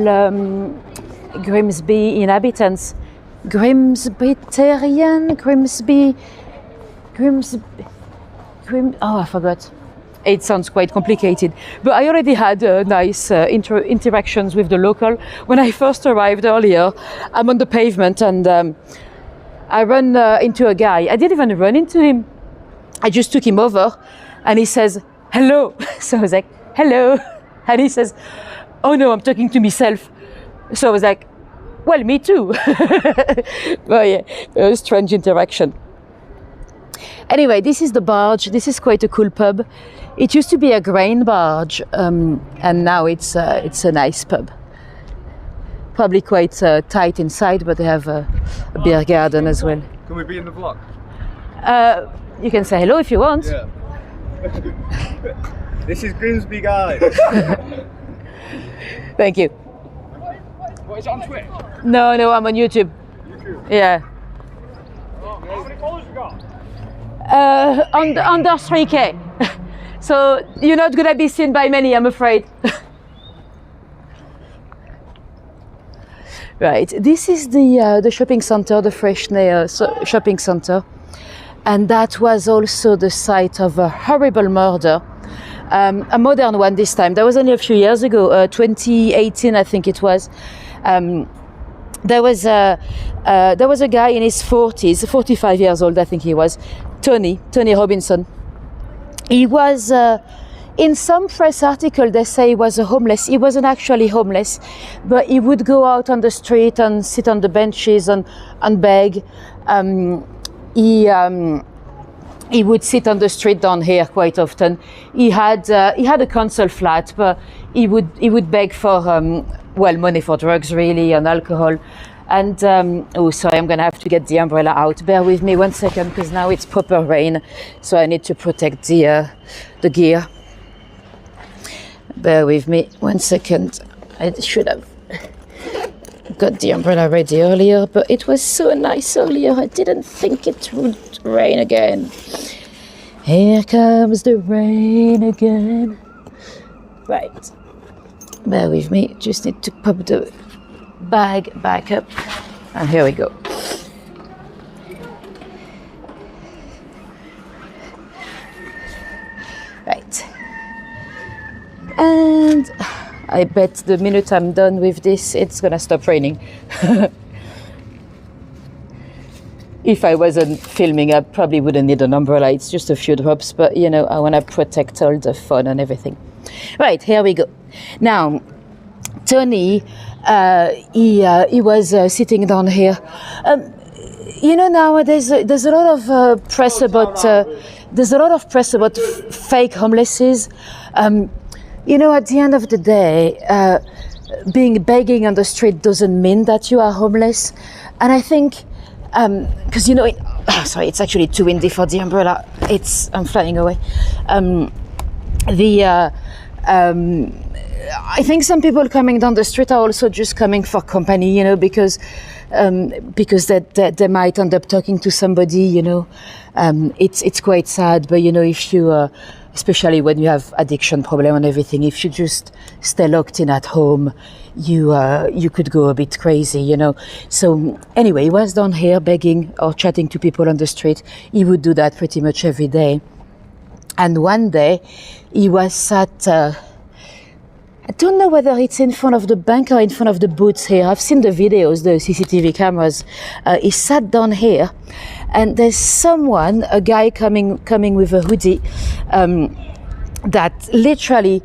Grimsby inhabitants. Grimsbyterian, Grimsby. Oh, I forgot. It sounds quite complicated. But I already had nice interactions with the local. When I first arrived earlier, I'm on the pavement and I run into a guy. I didn't even run into him. I just took him over and he says, "Hello." So I was like, "Hello." And he says, "Oh no, I'm talking to myself." So I was like, "Well, me too." But yeah, a strange interaction. Anyway, this is the barge. This is quite a cool pub. It used to be a grain barge, and now it's a nice pub. Probably quite tight inside, but they have a beer garden as well. Can we be in the vlog? You can say hello if you want. Yeah. This is Grimsby, guys. Thank you. What is it on Twitch? No, I'm on YouTube. YouTube? Yeah. Oh, how many followers you got? Under 3K. So you're not gonna be seen by many, I'm afraid. Right, this is the shopping center, the Freshney shopping center, and that was also the site of a horrible murder, a modern one this time. That was only a few years ago, 2018, I think it was. There was a guy in his 40s, 45 years old, I think he was, Tony Robinson. He was, in some press article, they say he was a homeless. He wasn't actually homeless, but he would go out on the street and sit on the benches and beg. He would sit on the street down here quite often. He had a council flat, but he would beg for well, money for drugs really and alcohol. And oh, sorry, I'm gonna have to get the umbrella out. Bear with me 1 second, because now it's proper rain, so I need to protect the gear. Bear with me 1 second. I should have got the umbrella ready earlier, but it was so nice earlier. I didn't think it would rain again. Here comes the rain again. Right. Bear with me. Just need to pop the bag back up. And here we go. Right. And I bet the minute I'm done with this, it's gonna stop raining. If I wasn't filming, I probably wouldn't need an umbrella. It's just a few drops, but you know, I want to protect all the fun and everything. Right, here we go. Now, Tony, he was sitting down here. You know, nowadays there's a lot of press about fake homelesses. You know, at the end of the day, begging on the street doesn't mean that you are homeless, and I think. Because you know, sorry, it's actually too windy for the umbrella. I'm flying away. I think some people coming down the street are also just coming for company, you know, because they might end up talking to somebody, you know. It's quite sad, but you know, if you especially when you have addiction problem and everything, if you just stay locked in at home, you could go a bit crazy, you know. So anyway, he was down here begging or chatting to people on the street. He would do that pretty much every day. And one day he was sat, I don't know whether it's in front of the bank or in front of the booths here. I've seen the videos, the CCTV cameras. He sat down here, and there's someone, a guy coming with a hoodie, that literally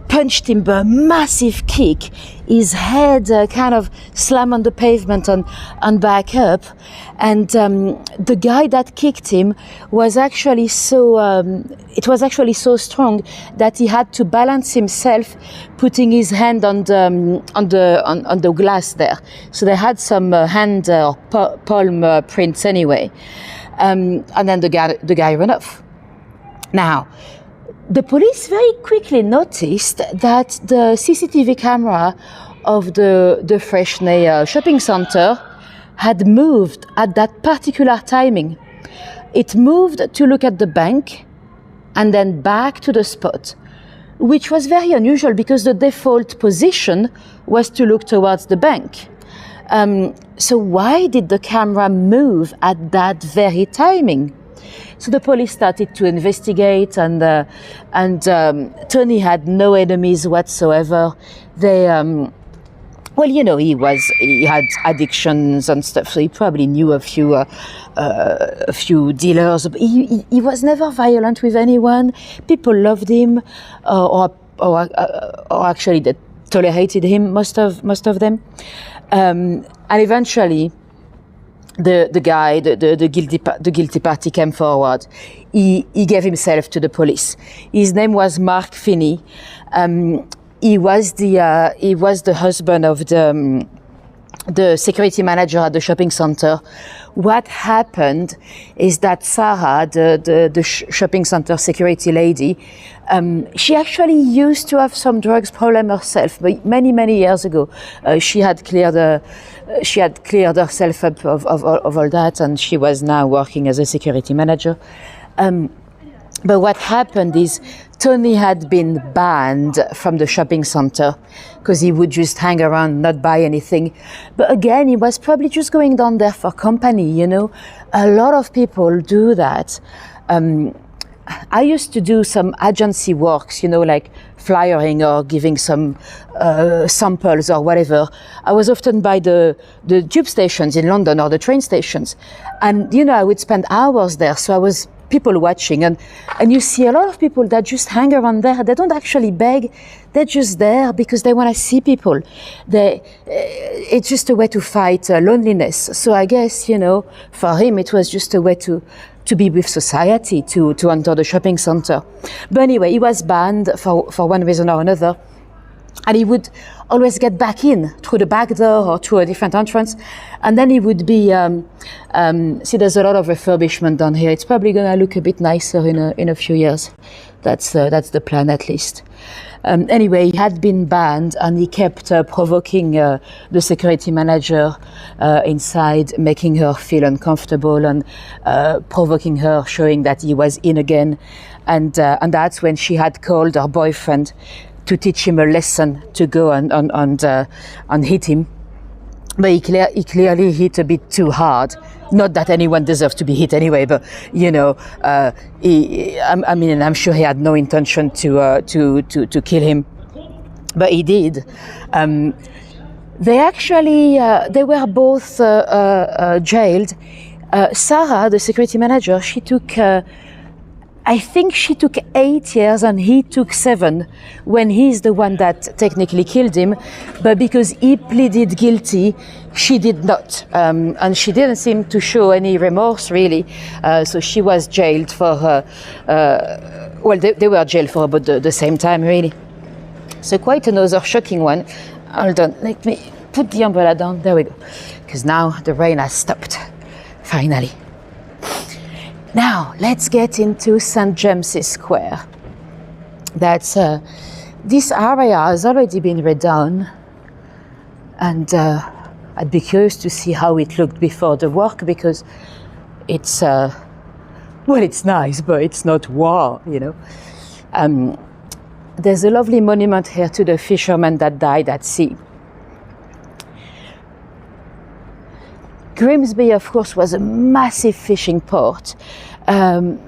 punched him a massive kick. His head kind of slammed on the pavement and back up. And the guy that kicked him was actually it was actually so strong that he had to balance himself, putting his hand on the glass there. So they had some hand or palm prints anyway. And then the guy ran off. Now, the police very quickly noticed that the CCTV camera of the Freshney shopping center had moved at that particular timing. It moved to look at the bank and then back to the spot, which was very unusual because the default position was to look towards the bank. So why did the camera move at that very timing? So the police started to investigate, and Tony had no enemies whatsoever. They, well, you know, he had addictions and stuff, so he probably knew a few dealers. But he was never violent with anyone. People loved him, or actually they tolerated him. Most of them, and eventually. The guy, the guilty party came forward. He gave himself to the police. His name was Mark Finney. He was the husband of the security manager at the shopping center. What happened is that Sarah, the shopping center security lady, she actually used to have some drugs problem herself, but many years ago, she had cleared herself up of all that, and she was now working as a security manager. But what happened is Tony had been banned from the shopping center because he would just hang around, not buy anything. But again, he was probably just going down there for company, you know. A lot of people do that. I used to do some agency works, you know, like flyering or giving some samples or whatever. I was often by the tube stations in London or the train stations. And, you know, I would spend hours there. So I was people watching, and you see a lot of people that just hang around there. They don't actually beg. They're just there because they want to see people. It's just a way to fight loneliness. So I guess, you know, for him, it was just a way to be with society, to enter the shopping center. But anyway, he was banned for one reason or another. And he would always get back in through the back door or through a different entrance. And then he would be, see, there's a lot of refurbishment down here. It's probably going to look a bit nicer in a few years. That's the plan, at least. Anyway, he had been banned, and he kept provoking the security manager inside, making her feel uncomfortable and provoking her, showing that he was in again. And that's when she had called her boyfriend to teach him a lesson, to go and hit him. But he clearly hit a bit too hard. Not that anyone deserves to be hit anyway, but you know, I mean, I'm sure he had no intention to kill him, but he did. They actually they were both jailed. Sarah, the security manager, she took. I think she took 8 years and he took 7 when he's the one that technically killed him. But because he pleaded guilty, she did not. And she didn't seem to show any remorse, really. So she was jailed for her, well, they were jailed for about the same time, really. So quite another shocking one. Hold on, let me put the umbrella down. There we go. Because now the rain has stopped, finally. Now, let's get into St. James's Square. That's, this area has already been redone, and I'd be curious to see how it looked before the work, because it's, well, it's nice, but it's not wow, you know. There's a lovely monument here to the fishermen that died at sea. Grimsby, of course, was a massive fishing port. There's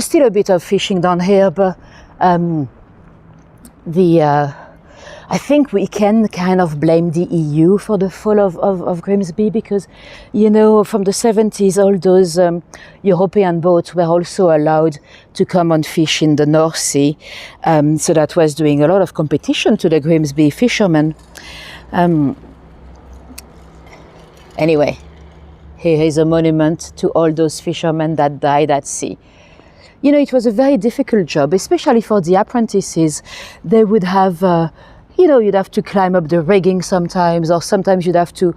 still a bit of fishing down here, but I think we can kind of blame the EU for the fall of Grimsby, because, you know, from the 70s, all those European boats were also allowed to come and fish in the North Sea. So that was doing a lot of competition to the Grimsby fishermen. Anyway, here is a monument to all those fishermen that died at sea. You know, it was a very difficult job, especially for the apprentices. They would have, you know, you'd have to climb up the rigging sometimes, or sometimes you'd have to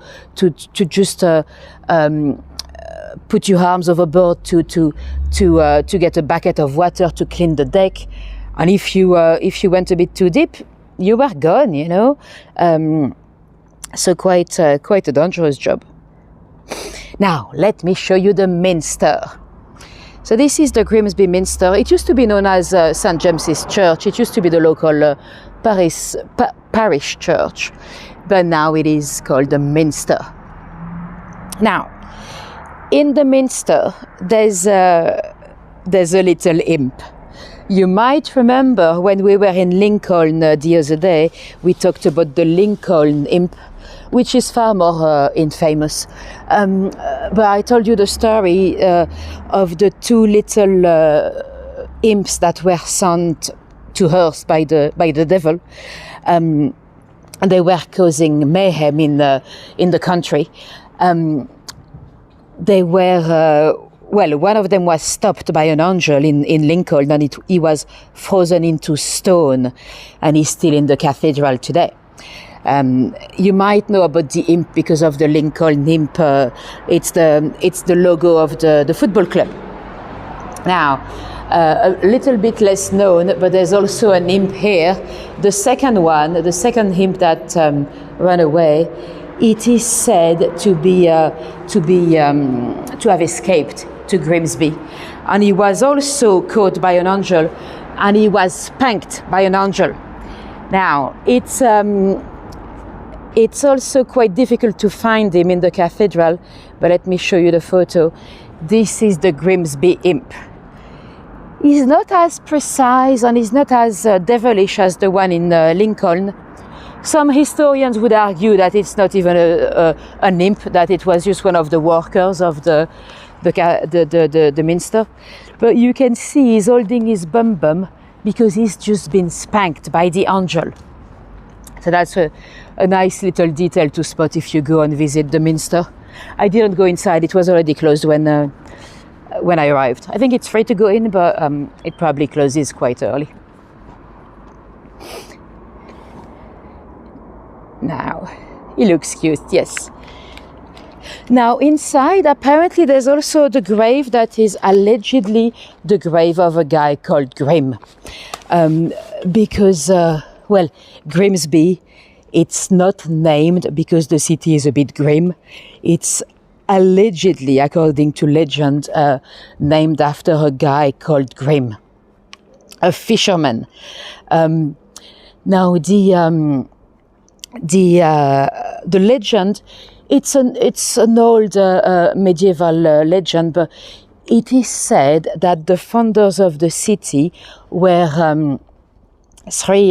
just put your arms overboard to get a bucket of water to clean the deck. And if you went a bit too deep, you were gone, you know. So quite a dangerous job. Now, let me show you the Minster. So this is the Grimsby Minster. It used to be known as St. James's Church. It used to be the local parish church, but now it is called the Minster. Now, in the Minster, there's a little imp. You might remember when we were in Lincoln the other day, we talked about the Lincoln imp, which is far more infamous. But I told you the story of the 2 little imps that were sent to earth by the devil. And they were causing mayhem in the country. They were well, one of them was stopped by an angel in Lincoln, and he was frozen into stone, and he's still in the cathedral today. You might know about the imp because of the Lincoln imp. It's the logo of the football club. Now, a little bit less known, but there's also an imp here. The second imp that ran away. It is said to have escaped to Grimsby, and he was also caught by an angel, and he was spanked by an angel. Now, it's also quite difficult to find him in the cathedral, but let me show you the photo. This is the Grimsby imp. He's not as precise and he's not as devilish as the one in Lincoln. Some historians would argue that it's not even an imp, that it was just one of the workers of the Minster. But you can see he's holding his bum because he's just been spanked by the angel. So that's a nice little detail to spot if you go and visit the Minster. I didn't go inside, it was already closed when I arrived. I think it's free to go in, but it probably closes quite early. Now, he looks cute, yes. Now, inside, apparently, there's also the grave that is allegedly the grave of a guy called Grim. Because, well, Grimsby, it's not named because the city is a bit grim. It's allegedly, according to legend, named after a guy called Grim, a fisherman. Now, the legend, it's an old medieval legend, but it is said that the founders of the city were three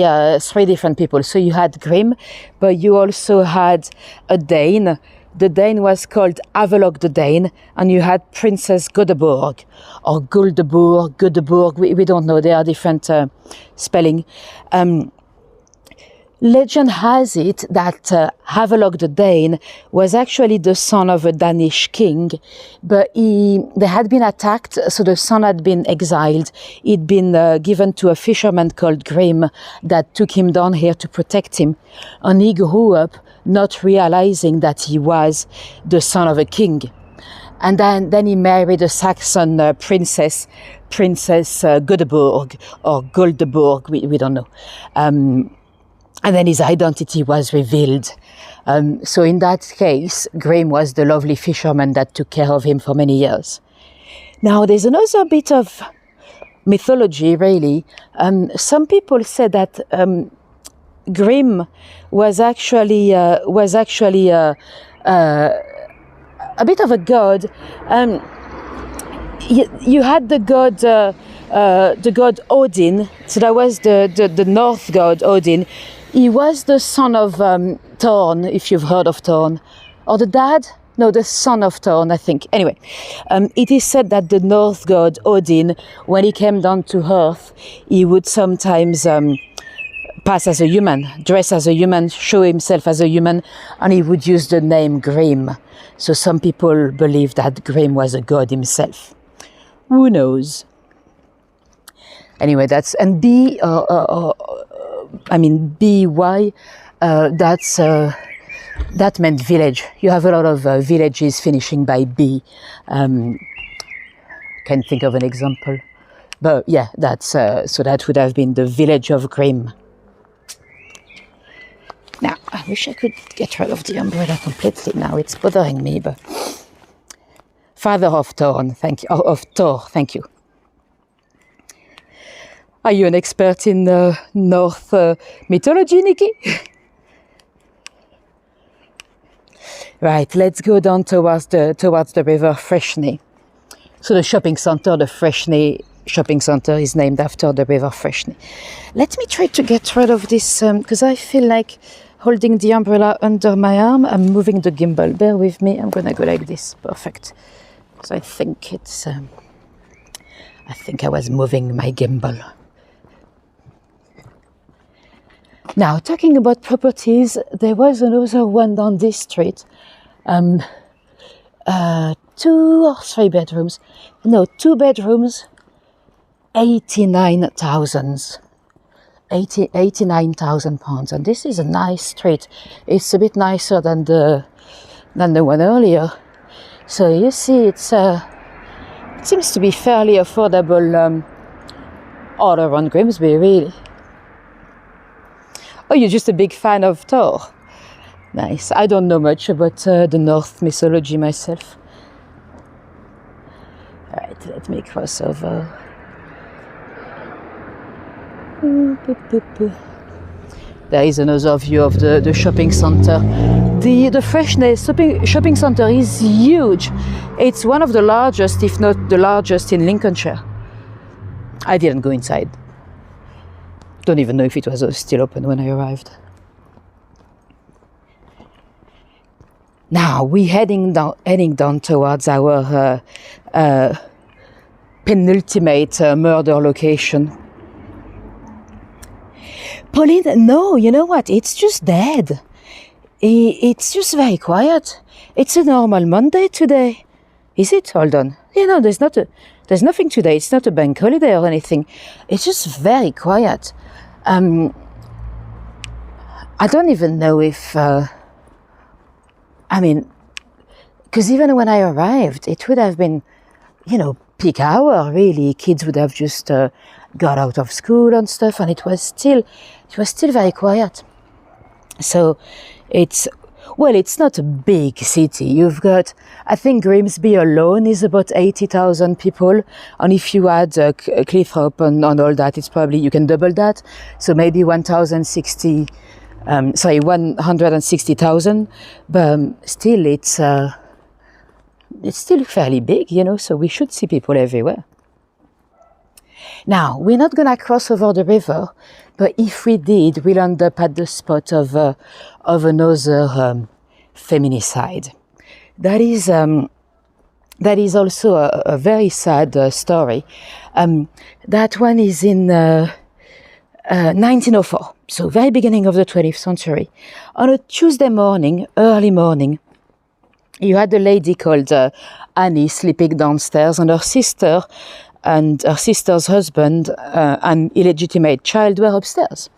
different people. So you had Grim, but you also had a Dane. The Dane was called Havelok the Dane, and you had Princess Godeborg, or Goldeborg, Godeborg, we don't know, there are different spelling. Legend has it that Havelok the Dane was actually the son of a Danish king, but they had been attacked, so the son had been exiled. He'd been given to a fisherman called Grim that took him down here to protect him. And he grew up not realizing that he was the son of a king. And then he married a Saxon princess, Princess Godeborg, or Goldeborg, we don't know. And then his identity was revealed. So in that case, Grim was the lovely fisherman that took care of him for many years. Now, there's another bit of mythology, really. Some people say that Grim was actually a bit of a god. You had the god Odin, so that was the North god Odin. He was the son of Thorn, if you've heard of Thorn. Or the dad? No, the son of Thorn, I think. Anyway, it is said that the North god Odin, when he came down to Earth, he would sometimes pass as a human, dress as a human, show himself as a human, and he would use the name Grim. So some people believe that Grim was a god himself. Who knows? Anyway, that's, and B-Y, that meant village. You have a lot of villages finishing by B. Can't think of an example. But yeah, that's, so that would have been the village of Grim. Now, I wish I could get rid of the umbrella completely now. It's bothering me, but... Father of Thor, thank you. Of Thor, thank you. Are you an expert in North mythology, Nikki? Right, let's go down towards the river Freshney. So the shopping centre, the Freshney shopping centre, is named after the river Freshney. Let me try to get rid of this, because I feel like holding the umbrella under my arm. I'm moving the gimbal. Bear with me. I'm going to go like this. Perfect. Because I think it's... I think I was moving my gimbal. Now, talking about properties, there was another one down this street. 2 or 3 bedrooms. No, 2 bedrooms, 89,000 pounds. And this is a nice street. It's a bit nicer than the one earlier. So you see, it seems to be fairly affordable all around Grimsby, really. Oh, you're just a big fan of Thor. Nice. I don't know much about the North mythology myself. All right, let me cross over. There is another view of the shopping centre. The Freshney shopping centre is huge. It's one of the largest, if not the largest, in Lincolnshire. I didn't go inside. Don't even know if it was still open when I arrived. Now we're heading down towards our penultimate murder location. Pauline, no, you know what? It's just dead. It's just very quiet. It's a normal Monday today. Is it? Hold on. You know, there's nothing today. It's not a bank holiday or anything. It's just very quiet. I don't even know if, because even when I arrived, it would have been, peak hour, really. Kids would have just got out of school and stuff, and it was still very quiet. So it's not a big city. You've got, I think Grimsby alone is about 80,000 people. And if you add Clithrop and all that, it's probably, you can double that. So maybe 160,000. But still, it's still fairly big, so we should see people everywhere. Now, we're not going to cross over the river, but if we did, we'll end up at the spot of another feminicide. That is also a very sad story. That one is in 1904, so very beginning of the 20th century. On a Tuesday morning, early morning, you had a lady called Annie sleeping downstairs, and her sister and her sister's husband, an illegitimate child, were upstairs.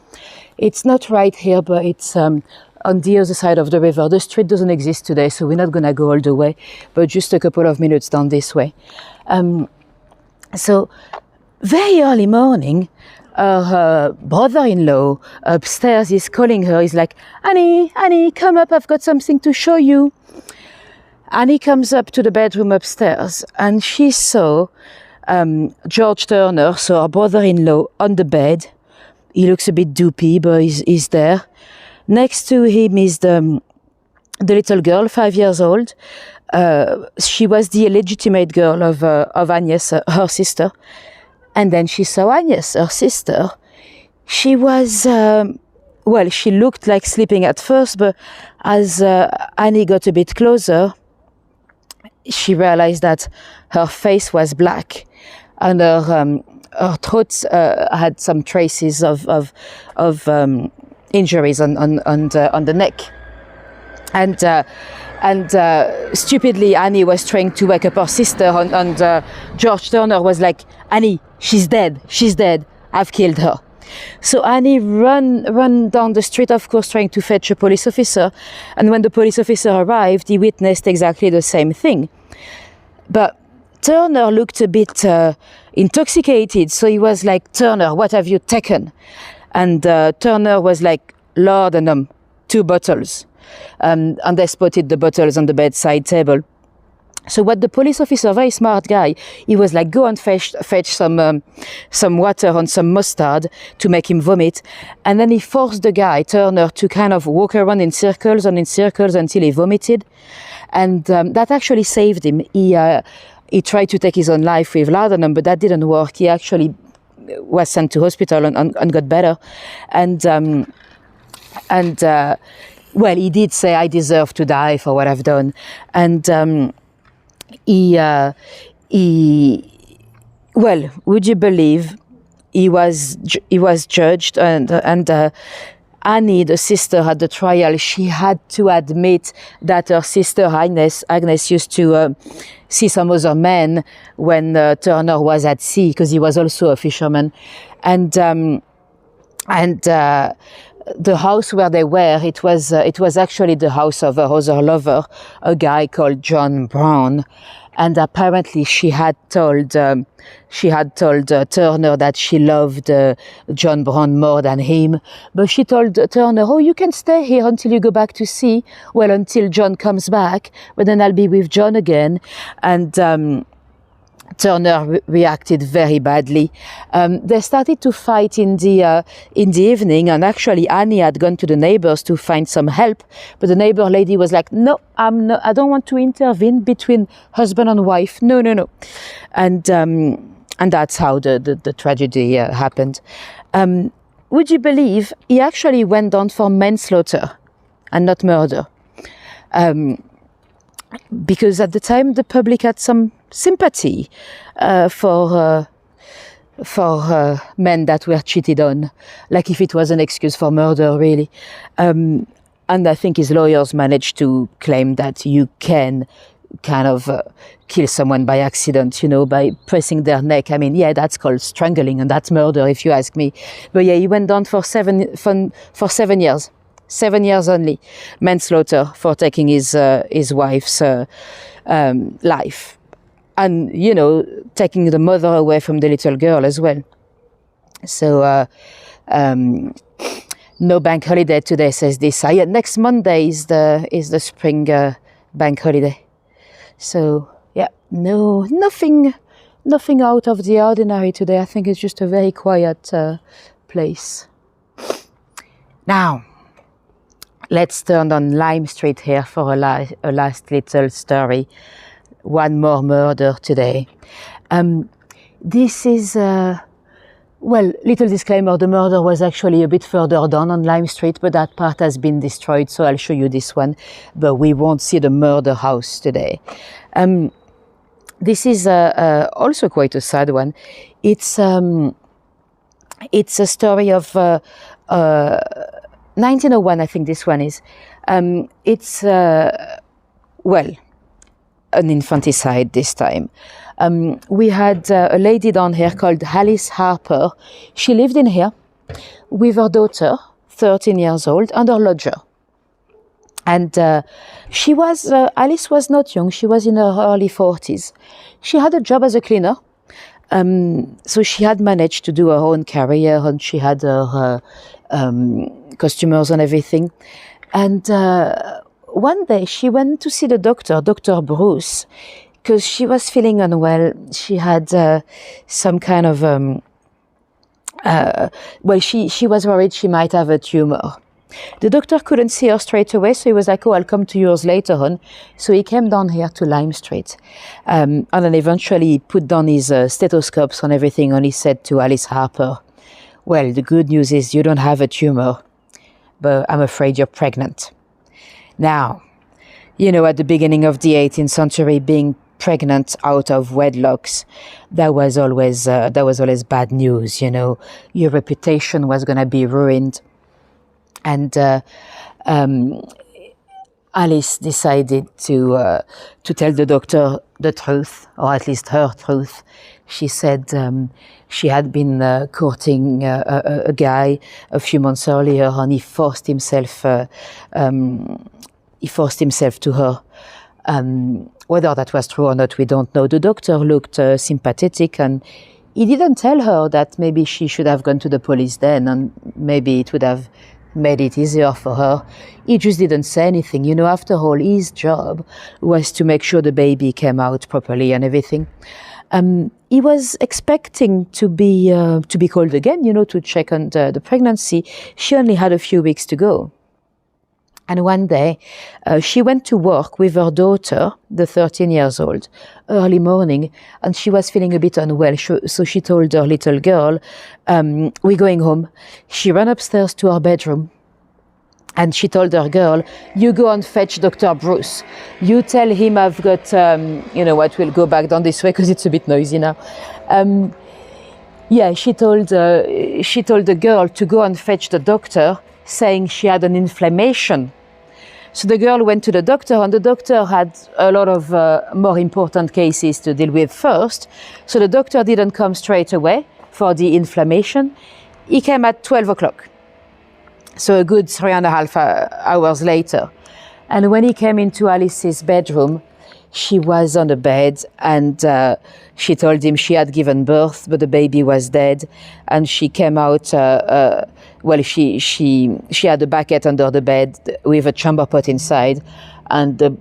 It's not right here, but it's on the other side of the river. The street doesn't exist today, so we're not going to go all the way, but just a couple of minutes down this way. So, very early morning, her brother-in-law upstairs is calling her. He's like, Annie, come up, I've got something to show you. Annie comes up to the bedroom upstairs, and she saw George Turner, so our brother-in-law, on the bed. He looks a bit droopy, but he's there. Next to him is the little girl, 5 years old. She was the illegitimate girl of Agnes, her sister. And then she saw Agnes, her sister. She was, she looked like sleeping at first, but as Annie got a bit closer, she realized that her face was black, and her throat had some traces of injuries on the neck. And stupidly, Annie was trying to wake up her sister, and George Turner was like, Annie, she's dead, I've killed her. So Annie ran down the street, of course, trying to fetch a police officer. And when the police officer arrived, he witnessed exactly the same thing. But Turner looked a bit intoxicated, so he was like, Turner, what have you taken? And Turner was like, laudanum, 2 bottles. And they spotted the bottles on the bedside table. So what the police officer, very smart guy, he was like, go and fetch some water and some mustard to make him vomit. And then he forced the guy, Turner, to kind of walk around in circles until he vomited. And that actually saved him. He tried to take his own life with laudanum, but that didn't work. He actually was sent to hospital and got better. Well, he did say, I deserve to die for what I've done. And would you believe he was judged, and Annie, the sister at the trial, she had to admit that her sister Agnes used to see some other men when Turner was at sea, because he was also a fisherman, and the house where they were, it was actually the house of her other lover, a guy called John Brown. And apparently she had told Turner that she loved John Brown more than him. But she told Turner, oh, you can stay here until you go back to sea. Well, until John comes back, but then I'll be with John again. And Turner reacted very badly. They started to fight in the evening, and actually Annie had gone to the neighbors to find some help, but the neighbor lady was like, no, I don't want to intervene between husband and wife. No. And that's how the tragedy happened. Would you believe he actually went on for manslaughter and not murder? Because at the time the public had some sympathy for men that were cheated on, like if it was an excuse for murder, really. And I think his lawyers managed to claim that you can kind of kill someone by accident, by pressing their neck. I mean, yeah, that's called strangling, and that's murder, if you ask me. But yeah, he went on for 7 years. 7 years only, manslaughter for taking his wife's life, and taking the mother away from the little girl as well. So no bank holiday today, says this. Yeah, next Monday is the spring bank holiday. So yeah, nothing out of the ordinary today. I think it's just a very quiet place. Now, let's turn on Lime Street here for a last little story. One more murder today. This is, little disclaimer, the murder was actually a bit further down on Lime Street, but that part has been destroyed, so I'll show you this one. But we won't see the murder house today. This is also quite a sad one. It's a story of 1901, I think this one is. It's, an infanticide this time. We had a lady down here called Alice Harper. She lived in here with her daughter, 13 years old, and her lodger. And Alice was not young. She was in her early 40s. She had a job as a cleaner. So she had managed to do her own career, and she had her customers and everything. And one day she went to see the doctor, Dr. Bruce, because she was feeling unwell. She had some kind of, she was worried she might have a tumor. The doctor couldn't see her straight away, so he was like, I'll come to yours later on. So he came down here to Lime Street, and then eventually put down his stethoscopes and everything, and he said to Alice Harper, well, the good news is you don't have a tumor, but I'm afraid you're pregnant. Now, at the beginning of the 18th century, being pregnant out of wedlocks, that was always bad news. Your reputation was going to be ruined. And Alice decided to tell the doctor the truth, or at least her truth. She said she had been courting a guy a few months earlier, and he forced himself to her. Whether that was true or not, we don't know. The doctor looked sympathetic, and he didn't tell her that maybe she should have gone to the police then, and maybe it would have made it easier for her. He just didn't say anything. After all, his job was to make sure the baby came out properly and everything. He was expecting to be called again, to check on the pregnancy. She only had a few weeks to go. And one day, she went to work with her daughter, the 13 years old, early morning, and she was feeling a bit unwell. So she told her little girl, we're going home. She ran upstairs to her bedroom, and she told her girl, you go and fetch Dr. Bruce. You tell him I've got, we'll go back down this way because it's a bit noisy now. She told the girl to go and fetch the doctor, saying she had an inflammation. So the girl went to the doctor, and the doctor had a lot of more important cases to deal with first. So the doctor didn't come straight away for the inflammation. He came at 12 o'clock. So a good 3.5 hours later. And when he came into Alice's bedroom, she was on the bed, and she told him she had given birth, but the baby was dead. And she came out, she had a bucket under the bed with a chamber pot inside, and the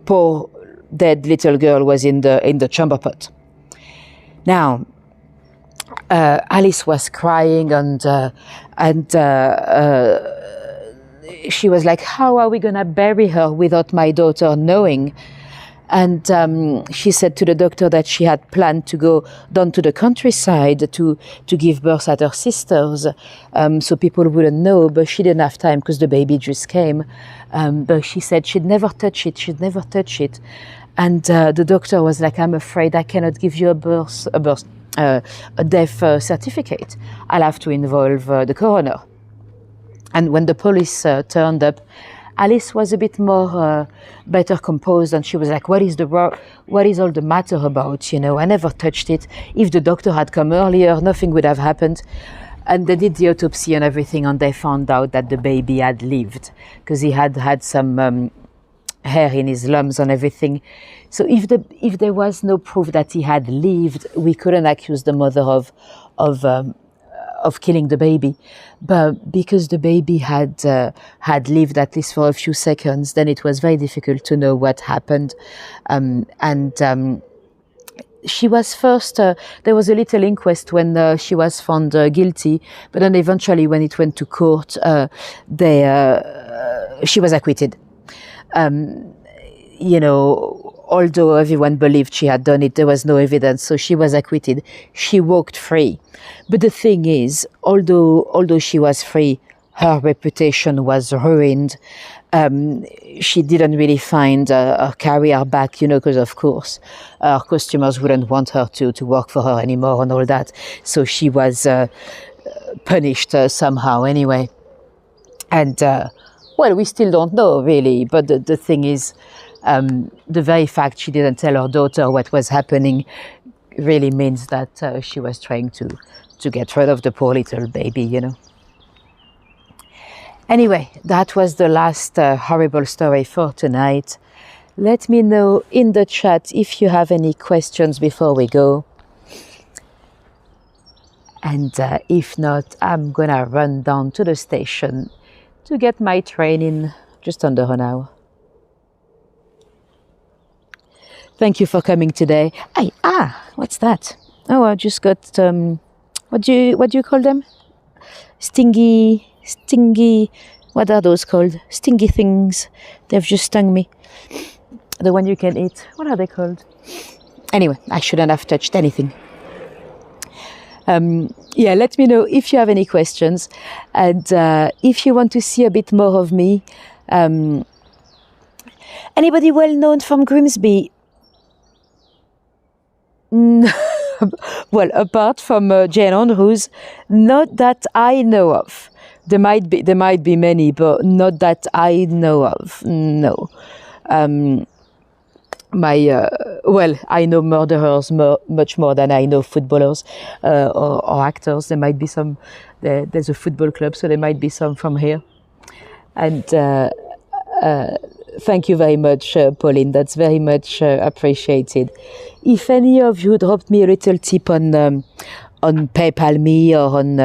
poor dead little girl was in the chamber pot. Now, Alice was crying, and she was like, how are we going to bury her without my daughter knowing? And she said to the doctor that she had planned to go down to the countryside to give birth at her sister's, so people wouldn't know, but she didn't have time because the baby just came. But she said she'd never touch it. And the doctor was like, I'm afraid I cannot give you a death certificate. I'll have to involve the coroner. And when the police turned up, Alice was a bit more better composed, and she was like, what is all the matter about? I never touched it. If the doctor had come earlier, nothing would have happened. And they did the autopsy and everything, and they found out that the baby had lived because he had had some hair in his lungs and everything. So if there was no proof that he had lived, we couldn't accuse the mother of killing the baby. But because the baby had lived at least for a few seconds, then it was very difficult to know what happened. She was first, there was a little inquest when she was found guilty, but then eventually when it went to court, she was acquitted. Although everyone believed she had done it, there was no evidence, so she was acquitted. She walked free. But the thing is, although she was free, her reputation was ruined. She didn't really find her career back, because of course her customers wouldn't want her to work for her anymore and all that. So she was punished somehow anyway. And we still don't know really, but the thing is, the very fact she didn't tell her daughter what was happening really means that she was trying to get rid of the poor little baby, Anyway, that was the last horrible story for tonight. Let me know in the chat if you have any questions before we go. And if not, I'm gonna run down to the station to get my train in just under an hour. Thank you for coming today. What's that? Oh, I just got, what do you call them? Stingy, what are those called? Stingy things. They've just stung me. The one you can eat. What are they called? Anyway, I shouldn't have touched anything. Let me know if you have any questions. And if you want to see a bit more of me. Anybody well known from Grimsby? Well, apart from Jane Andrews, not that I know of. There might be many, but not that I know of. No. I know murderers much more than I know footballers or actors. There might be some. There's a football club, so there might be some from here. And thank you very much, Pauline. That's very much appreciated. If any of you dropped me a little tip on PayPal me or on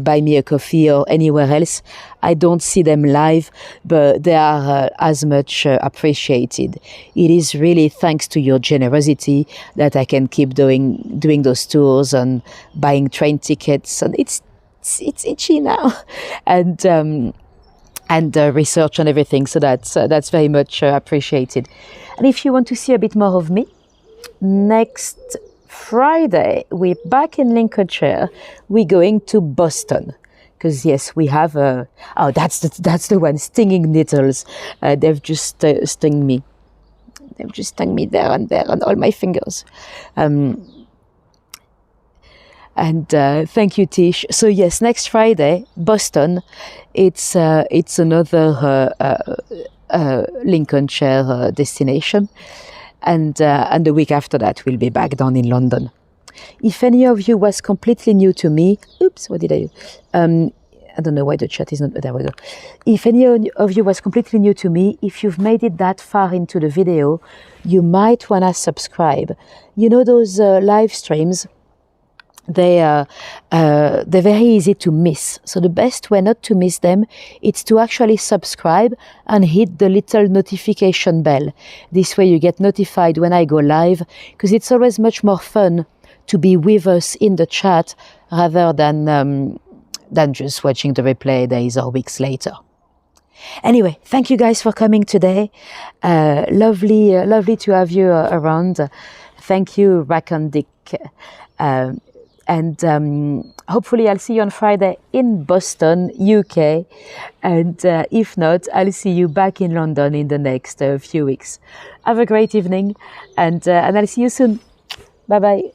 Buy Me a Coffee or anywhere else, I don't see them live, but they are as much appreciated. It is really thanks to your generosity that I can keep doing those tours and buying train tickets, and it's itchy now, and research and everything. So that's very much appreciated. And if you want to see a bit more of me, next Friday we're back in Lincolnshire. We're going to Boston because yes, we have that's the one, stinging needles. They've just stung me. They've just stung me there and on all my fingers. And thank you, Tish. So yes, next Friday, Boston. It's another Lincolnshire destination, and the week after that we'll be back down in London. If any of you was completely new to me, oops, what did I do? I don't know why the chat is not. There we go. If any of you was completely new to me, if you've made it that far into the video, you might wanna subscribe. You know those live streams. They're very easy to miss. So the best way not to miss them is to actually subscribe and hit the little notification bell. This way you get notified when I go live, because it's always much more fun to be with us in the chat rather than just watching the replay days or weeks later. Anyway, thank you guys for coming today. Lovely to have you around. Thank you, Rack and Dick. And hopefully I'll see you on Friday in Boston, UK. And if not, I'll see you back in London in the next few weeks. Have a great evening, and I'll see you soon. Bye-bye.